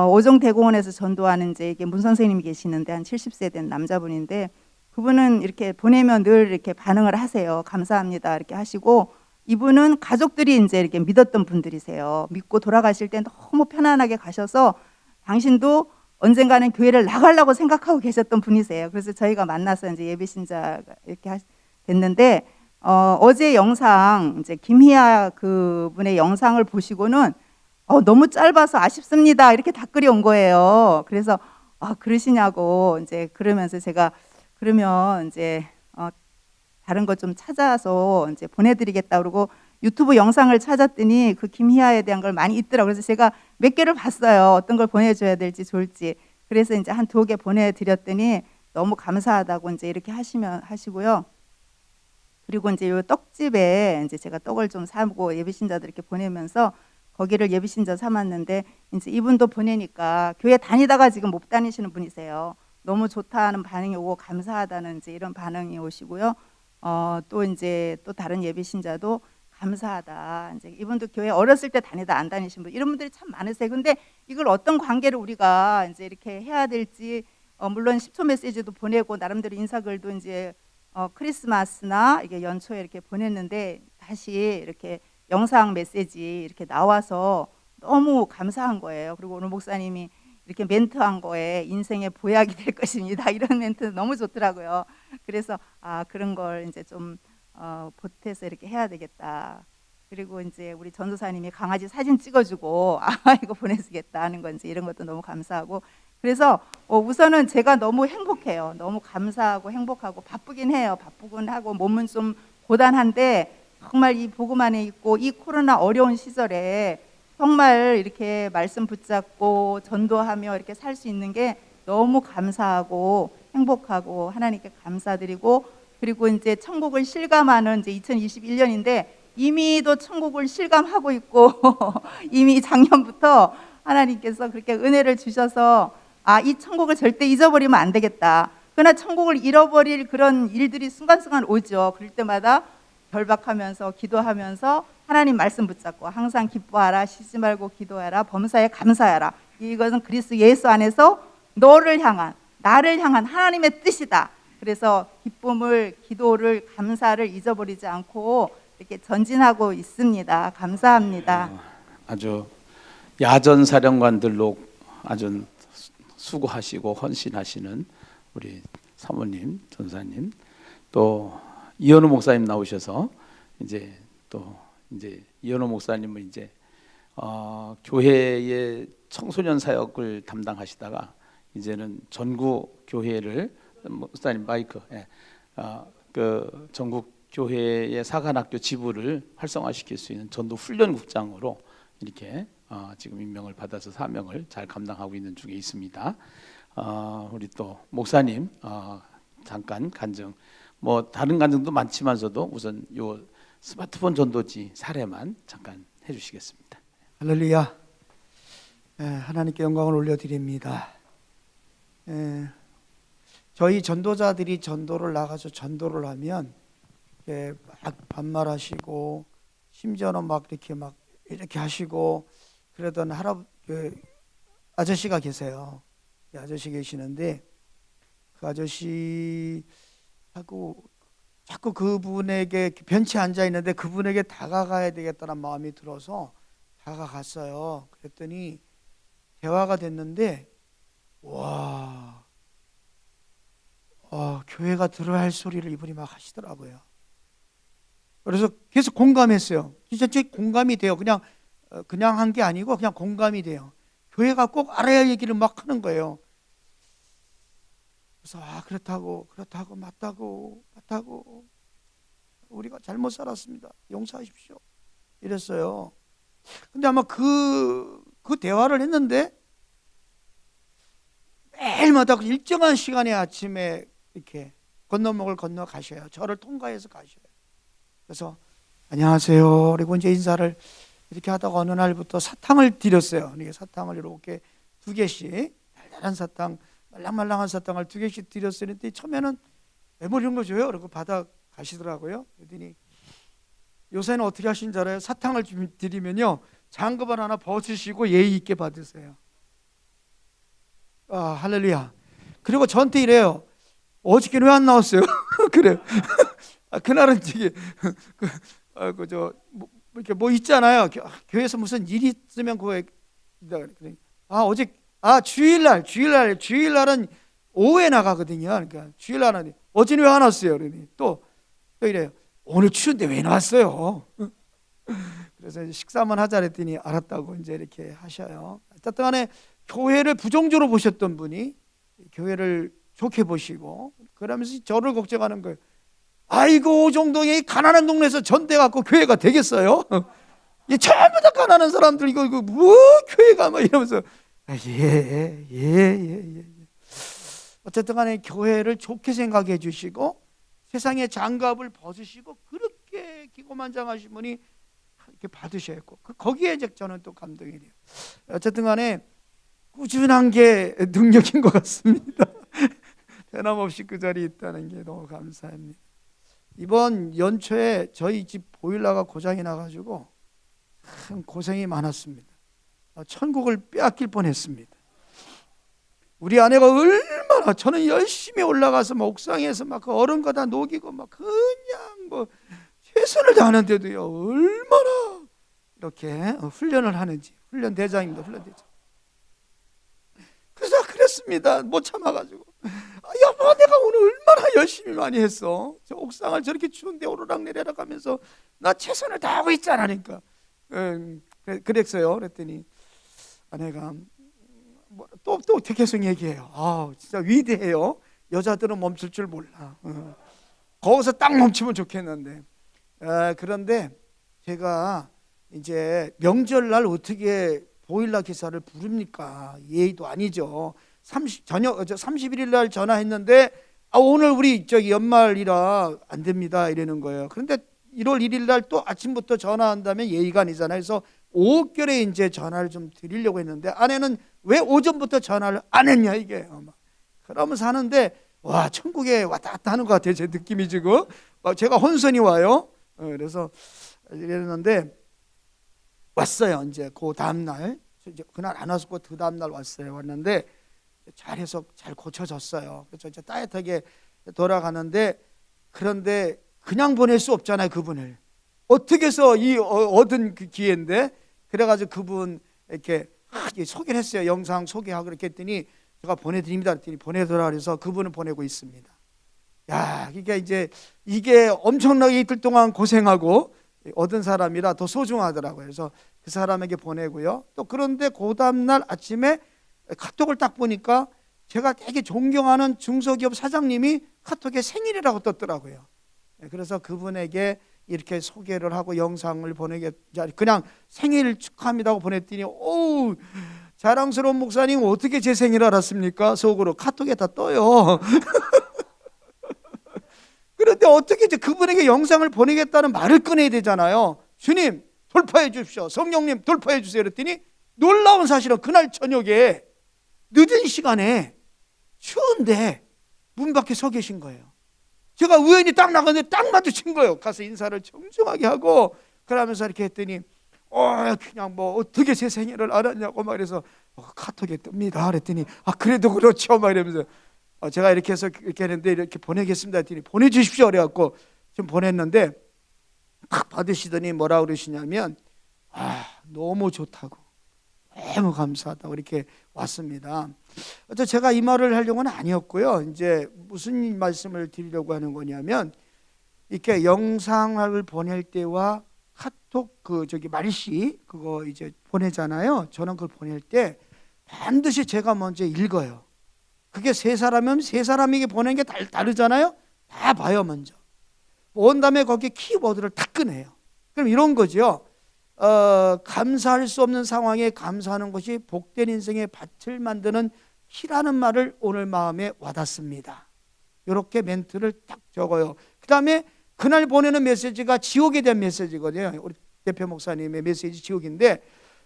오종대공원에서 전도하는 이제 이게 문 선생님이 계시는데 한 70세 된 남자분인데 그분은 이렇게 보내면 늘 이렇게 반응을 하세요. 감사합니다 이렇게 하시고 이분은 가족들이 이제 이렇게 믿었던 분들이세요. 믿고 돌아가실 때 너무 편안하게 가셔서 당신도 언젠가는 교회를 나가려고 생각하고 계셨던 분이세요. 그래서 저희가 만나서 이제 예비 신자 이렇게 됐는데 어제 영상 이제 김희아 그분의 영상을 보시고는 너무 짧아서 아쉽습니다 이렇게 답글이 온 거예요. 그래서 그러시냐고 이제 그러면서 제가 그러면 이제 다른 거 좀 찾아서 이제 보내드리겠다 그러고 유튜브 영상을 찾았더니 그 김희아에 대한 걸 많이 있더라고요. 그래서 제가 몇 개를 봤어요. 어떤 걸 보내줘야 될지 좋을지. 그래서 이제 한 2개 보내드렸더니 너무 감사하다고 이제 이렇게 하시고요. 그리고 이제 요 떡집에 이제 제가 떡을 좀 사고 예비신자들께 보내면서 거기를 예비신자 삼았는데 이제 이분도 보내니까 교회 다니다가 지금 못 다니시는 분이세요. 너무 좋다는 반응이 오고 감사하다는 이제 이런 반응이 오시고요. 또 이제 또 다른 예비 신자도 감사하다. 이제 이분도 교회 어렸을 때 다니다 안 다니신 분 이런 분들이 참 많으세요. 근데 이걸 어떤 관계를 우리가 이제 이렇게 해야 될지 물론 10초 메시지도 보내고 나름대로 인사글도 이제 크리스마스나 이게 연초에 이렇게 보냈는데 다시 이렇게 영상 메시지 이렇게 나와서 너무 감사한 거예요. 그리고 오늘 목사님이 이렇게 멘트한 거에 인생의 보약이 될 것입니다. 이런 멘트 너무 좋더라고요. 그래서 그런 걸 이제 좀 보태서 이렇게 해야 되겠다. 그리고 이제 우리 전도사님이 강아지 사진 찍어주고 이거 보내주겠다 하는 건 이제 이런 것도 너무 감사하고 그래서 우선은 제가 너무 행복해요. 너무 감사하고 행복하고 바쁘긴 해요. 바쁘긴 하고 몸은 좀 고단한데 정말 이 복음 안에 있고 이 코로나 어려운 시절에 정말 이렇게 말씀 붙잡고 전도하며 이렇게 살 수 있는 게 너무 감사하고 행복하고 하나님께 감사드리고 그리고 이제 천국을 실감하는 이제 2021년인데 이미도 천국을 실감하고 있고 이미 작년부터 하나님께서 그렇게 은혜를 주셔서 이 천국을 절대 잊어버리면 안 되겠다. 그러나 천국을 잃어버릴 그런 일들이 순간순간 오죠. 그럴 때마다 결박하면서 기도하면서 하나님 말씀 붙잡고 항상 기뻐하라, 쉬지 말고 기도하라, 범사에 감사하라. 이것은 그리스도 예수 안에서 너를 향한, 나를 향한 하나님의 뜻이다. 그래서 기쁨을, 기도를, 감사를 잊어버리지 않고 이렇게 전진하고 있습니다. 감사합니다. 아주 야전 사령관들로 아주 수고하시고 헌신하시는 우리 사모님, 전사님, 또 이현우 목사님 나오셔서 이제 이현우 목사님은 이제 교회의 청소년 사역을 담당하시다가 이제는 전국 교회를 목사님 마이크, 그 전국 교회의 사관학교 지부를 활성화시킬 수 있는 전도 훈련국장으로 이렇게 지금 임명을 받아서 사명을 잘 감당하고 있는 중에 있습니다. 우리 또 목사님 잠깐 간증, 뭐 다른 간증도 많지만서도 우선 요 스마트폰 전도지 사례만 잠깐 해주시겠습니다. 할렐루야. 하나님께 영광을 올려드립니다. 저희 전도자들이 전도를 나가서 전도를 하면 막 반말하시고 심지어는 막 이렇게 하시고 그러던 아저씨가 계세요. 아저씨 계시는데 그 아저씨하고 자꾸 그분에게 벤치에 앉아 있는데 그분에게 다가가야 되겠다는 마음이 들어서 다가갔어요. 그랬더니 대화가 됐는데 교회가 들어야 할 소리를 이분이 막 하시더라고요. 그래서 계속 공감했어요. 진짜 공감이 돼요. 그냥 한 게 아니고 그냥 공감이 돼요. 교회가 꼭 알아야 할 얘기를 막 하는 거예요. 그래서 그렇다고 맞다고 우리가 잘못 살았습니다. 용서하십시오. 이랬어요. 근데 아마 그 대화를 했는데 매일마다 일정한 시간에 아침에 이렇게 건너목을 건너 가셔요. 저를 통과해서 가셔요. 그래서 안녕하세요. 그리고 이제 인사를 이렇게 하다가 어느 날부터 사탕을 드렸어요. 이게 사탕을 이렇게 2개씩 달달한 사탕, 말랑말랑한 사탕을 2개씩 드렸어요. 근데 처음에는 왜 뭐 이런 거 줘요? 그리고 받아 가시더라고요. 그랬더니 요새는 어떻게 하시는 줄 알아요? 사탕을 드리면요 장갑을 하나 벗으시고 예의 있게 받으세요. 할렐루야. 그리고 저한테 이래요. 어저께는 왜 안 나왔어요? 그래요. 그날은 이게 이렇게 뭐 있잖아요. 교회에서 무슨 일이 있으면 그거에 주일날은 오후에 나가거든요. 그러니까 주일날은 어제는 왜 안 왔어요? 그러니 또 이래요. 오늘 추운데 왜 나왔어요? 그래서 식사만 하자 그랬더니 알았다고 이제 이렇게 하셔요. 어쨌든 간에 교회를 부정적으로 보셨던 분이 교회를 좋게 보시고 그러면서 저를 걱정하는 거예요. 아이고 정동이 가난한 동네에서 전대 갖고 교회가 되겠어요? 전부 다 가난한 사람들 이거 뭐 교회가 막 이러면서 예. 어쨌든 간에 교회를 좋게 생각해 주시고 세상의 장갑을 벗으시고 그렇게 기고만장하신 분이 이렇게 받으셔야 했고 거기에 이제 저는 또 감동이 돼요. 어쨌든 간에 꾸준한 게 능력인 것 같습니다. 변함없이 그 자리에 있다는 게 너무 감사합니다. 이번 연초에 저희 집 보일러가 고장이 나가지고 참 고생이 많았습니다. 천국을 빼앗길 뻔했습니다. 우리 아내가 얼마나 저는 열심히 올라가서 막 옥상에서 막 그 얼음 가다 녹이고 막 그냥 뭐 최선을 다하는데도요 얼마나 이렇게 훈련을 하는지 훈련 대장입니다. 훈련 대장. 그래서 그랬습니다. 못 참아가지고 여보 내가 오늘 얼마나 열심히 많이 했어. 저 옥상을 저렇게 추운데 오르락 내리락 하면서 나 최선을 다하고 있잖아. 그러니까 그랬어요. 그랬더니 아내가 또 계속 얘기해요. 진짜 위대해요. 여자들은 멈출 줄 몰라. 거기서 딱 멈추면 좋겠는데 그런데 제가 이제 명절날 어떻게 보일러 기사를 부릅니까? 예의도 아니죠. 31일 날 전화했는데 오늘 우리 저기 연말이라 안 됩니다 이러는 거예요. 그런데 1월 1일 날 또 아침부터 전화한다면 예의가 아니잖아요. 그래서 오후결에 이제 전화를 좀 드리려고 했는데 아내는 왜 오전부터 전화를 안 했냐 이게. 그러면서 하는데 와, 천국에 왔다 갔다 하는 것 같아요. 제 느낌이 지금. 제가 혼선이 와요. 그래서 이랬는데 왔어요. 이제 그 다음 날, 이제 그날 안 왔고 그 다음 날 왔어요. 왔는데 잘해서 잘 고쳐졌어요. 그래서 이제 따뜻하게 돌아가는데, 그런데 그냥 보낼 수 없잖아요. 그분을 어떻게 해서 이 얻은 그 기회인데, 그래가지고 그분 이렇게 소개를 했어요. 영상 소개하고 그렇게 했더니 제가 보내드립니다 그랬더니 보내더라. 그래서 그분을 보내고 있습니다. 야, 그러니까 이제 이게 엄청나게 이틀 동안 고생하고 얻은 사람이라 더 소중하더라고요. 그래서 그 사람에게 보내고요. 또 그런데 그 다음날 아침에 카톡을 딱 보니까 제가 되게 존경하는 중소기업 사장님이 카톡에 생일이라고 떴더라고요. 그래서 그분에게 이렇게 소개를 하고 영상을 그냥 생일 축하합니다 하고 보냈더니 오우, 자랑스러운 목사님 어떻게 제 생일 알았습니까? 속으로 카톡에 다 떠요. 그런데 어떻게 이제 그분에게 영상을 보내겠다는 말을 꺼내야 되잖아요. 주님 돌파해 주십시오. 성령님 돌파해 주세요. 그랬더니 놀라운 사실은 그날 저녁에 늦은 시간에 추운데 문 밖에 서 계신 거예요. 제가 우연히 딱 나갔는데 딱 마주친 거예요. 가서 인사를 정중하게 하고 그러면서 이렇게 했더니 그냥 뭐 어떻게 제 생일을 알았냐고 막 이래서 카톡에 뜹니다. 그랬더니 그래도 그렇죠 막 이러면서 제가 이렇게 해서 이렇게 했는데 이렇게 보내겠습니다 했더니 보내주십시오 그래갖고 좀 보냈는데 딱 받으시더니 뭐라 그러시냐면 너무 좋다고, 너무 감사하다고 이렇게 왔습니다. 제가 이 말을 하려고는 아니었고요. 이제 무슨 말씀을 드리려고 하는 거냐면, 이렇게 영상을 보낼 때와 카톡 말씨 그거 이제 보내잖아요. 저는 그걸 보낼 때 반드시 제가 먼저 읽어요. 그게 세 사람이면 세 사람에게 보내는 게 다르잖아요. 다 봐요 먼저. 본 다음에 거기에 키워드를 딱 꺼내요. 그럼 이런 거죠. 감사할 수 없는 상황에 감사하는 것이 복된 인생의 밭을 만드는 키라는 말을 오늘 마음에 와닿습니다. 이렇게 멘트를 딱 적어요. 그 다음에 그날 보내는 메시지가 지옥에 대한 메시지거든요. 우리 대표 목사님의 메시지 지옥인데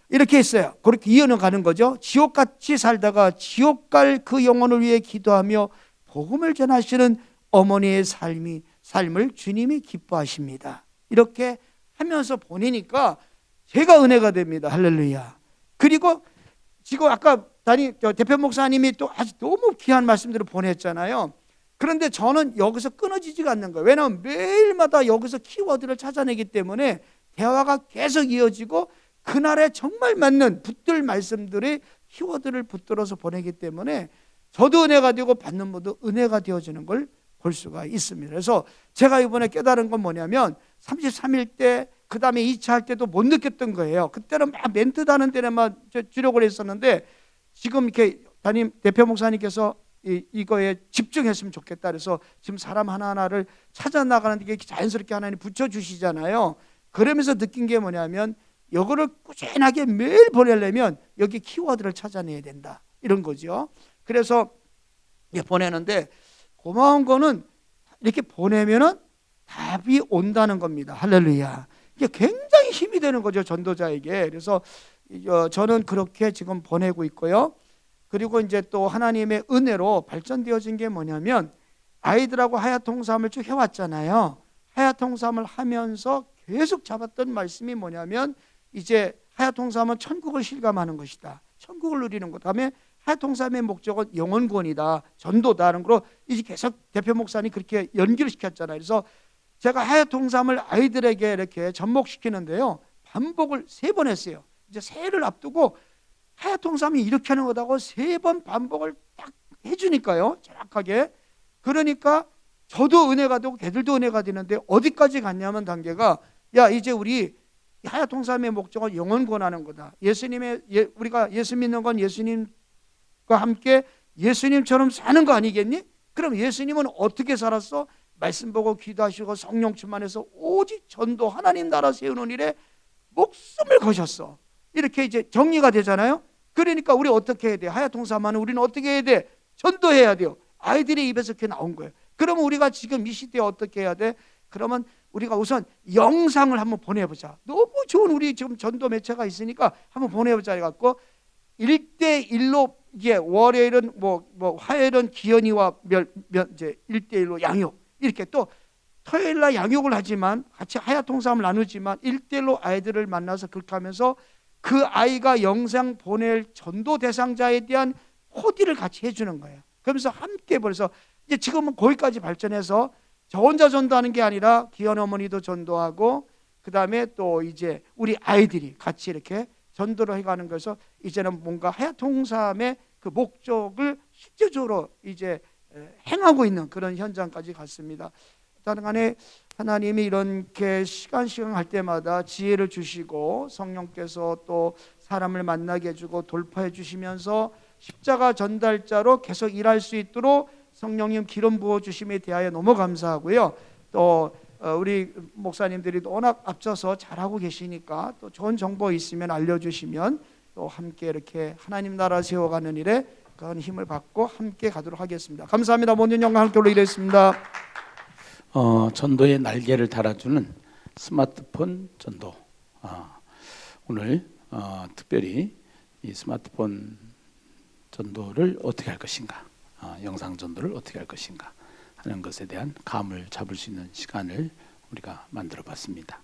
이렇게 했어요. 그렇게 이어는 가는 거죠. 지옥같이 살다가 지옥 갈 그 영혼을 위해 기도하며 복음을 전하시는 어머니의 삶을 주님이 기뻐하십니다. 이렇게 하면서 보내니까 제가 은혜가 됩니다. 할렐루야. 그리고 지금 아까 대표 목사님이 또 아주 너무 귀한 말씀들을 보냈잖아요. 그런데 저는 여기서 끊어지지가 않는 거예요. 왜냐하면 매일마다 여기서 키워드를 찾아내기 때문에 대화가 계속 이어지고 그날에 정말 맞는 붙들 말씀들의 키워드를 붙들어서 보내기 때문에 저도 은혜가 되고 받는 분도 은혜가 되어지는 걸 볼 수가 있습니다. 그래서 제가 이번에 깨달은 건 뭐냐면 33일 때 그 다음에 2차 할 때도 못 느꼈던 거예요. 그때는 막 멘트 다는 데만 주력을 했었는데 지금 이렇게 대표 목사님께서 이거에 집중했으면 좋겠다. 그래서 지금 사람 하나하나를 찾아 나가는 게 자연스럽게 하나님 붙여주시잖아요. 그러면서 느낀 게 뭐냐면 이거를 꾸준하게 매일 보내려면 여기 키워드를 찾아내야 된다. 이런 거죠. 그래서 보내는데 고마운 거는 이렇게 보내면은 답이 온다는 겁니다. 할렐루야. 이게 굉장히 힘이 되는 거죠, 전도자에게. 그래서 저는 그렇게 지금 보내고 있고요. 그리고 이제 또 하나님의 은혜로 발전되어진 게 뭐냐면 아이들하고 하야통삼을 쭉 해왔잖아요. 하야통삼을 하면서 계속 잡았던 말씀이 뭐냐면 이제 하야통삼은 천국을 실감하는 것이다. 천국을 누리는 것. 다음에 하야통삼의 목적은 영혼구원이다. 전도다라는 거로 이제 계속 대표 목사님 그렇게 연기를 시켰잖아요. 그래서 제가 하야통삼을 아이들에게 이렇게 접목시키는데요. 반복을 3번 했어요. 이제 새해를 앞두고 하야통삼이 이렇게 하는 거다고 3번 반복을 딱 해주니까요. 정확하게. 그러니까 저도 은혜가 되고 걔들도 은혜가 되는데 어디까지 갔냐면 단계가 이제 우리 하야통삼의 목적은 영혼 구원하는 거다. 우리가 예수 믿는 건 예수님과 함께 예수님처럼 사는 거 아니겠니? 그럼 예수님은 어떻게 살았어? 말씀 보고 기도하시고 성령 충만해서 오직 전도 하나님 나라 세우는 일에 목숨을 거셨어. 이렇게 이제 정리가 되잖아요. 그러니까 우리 어떻게 해야 돼? 하야통삼하는 우리는 어떻게 해야 돼? 전도해야 돼요. 아이들의 입에서 그게 나온 거예요. 그러면 우리가 지금 이 시대에 어떻게 해야 돼? 그러면 우리가 우선 영상을 한번 보내보자. 너무 좋은 우리 지금 전도 매체가 있으니까 한번 보내보자 해갖고 1대1로 이제 월요일은 뭐 화요일은 기현이와 이제 1대1로 양육 이렇게 또 토요일 날 양육을 하지만 같이 하얏 통삼을 나누지만 1대1로 아이들을 만나서 그렇게 하면서 그 아이가 영상 보낼 전도 대상자에 대한 코디를 같이 해주는 거예요. 그러면서 함께 벌써 이제 지금은 거기까지 발전해서 저 혼자 전도하는 게 아니라 기현 어머니도 전도하고 그 다음에 또 이제 우리 아이들이 같이 이렇게 전도를 해가는 것에서 이제는 뭔가 하얏 통삼의 그 목적을 실제적으로 이제 행하고 있는 그런 현장까지 갔습니다. 다른 간에 하나님이 이렇게 시간 할 때마다 지혜를 주시고 성령께서 또 사람을 만나게 해주고 돌파해 주시면서 십자가 전달자로 계속 일할 수 있도록 성령님 기름 부어 주심에 대하여 너무 감사하고요. 또 우리 목사님들이 워낙 앞서서 잘하고 계시니까 또 좋은 정보 있으면 알려주시면 또 함께 이렇게 하나님 나라 세워가는 일에 그런 힘을 받고 함께 가도록 하겠습니다. 감사합니다. 모든 영광 함께 올리겠습니다. 전도의 날개를 달아주는 스마트폰 전도. 오늘 특별히 이 스마트폰 전도를 어떻게 할 것인가, 영상 전도를 어떻게 할 것인가 하는 것에 대한 감을 잡을 수 있는 시간을 우리가 만들어 봤습니다.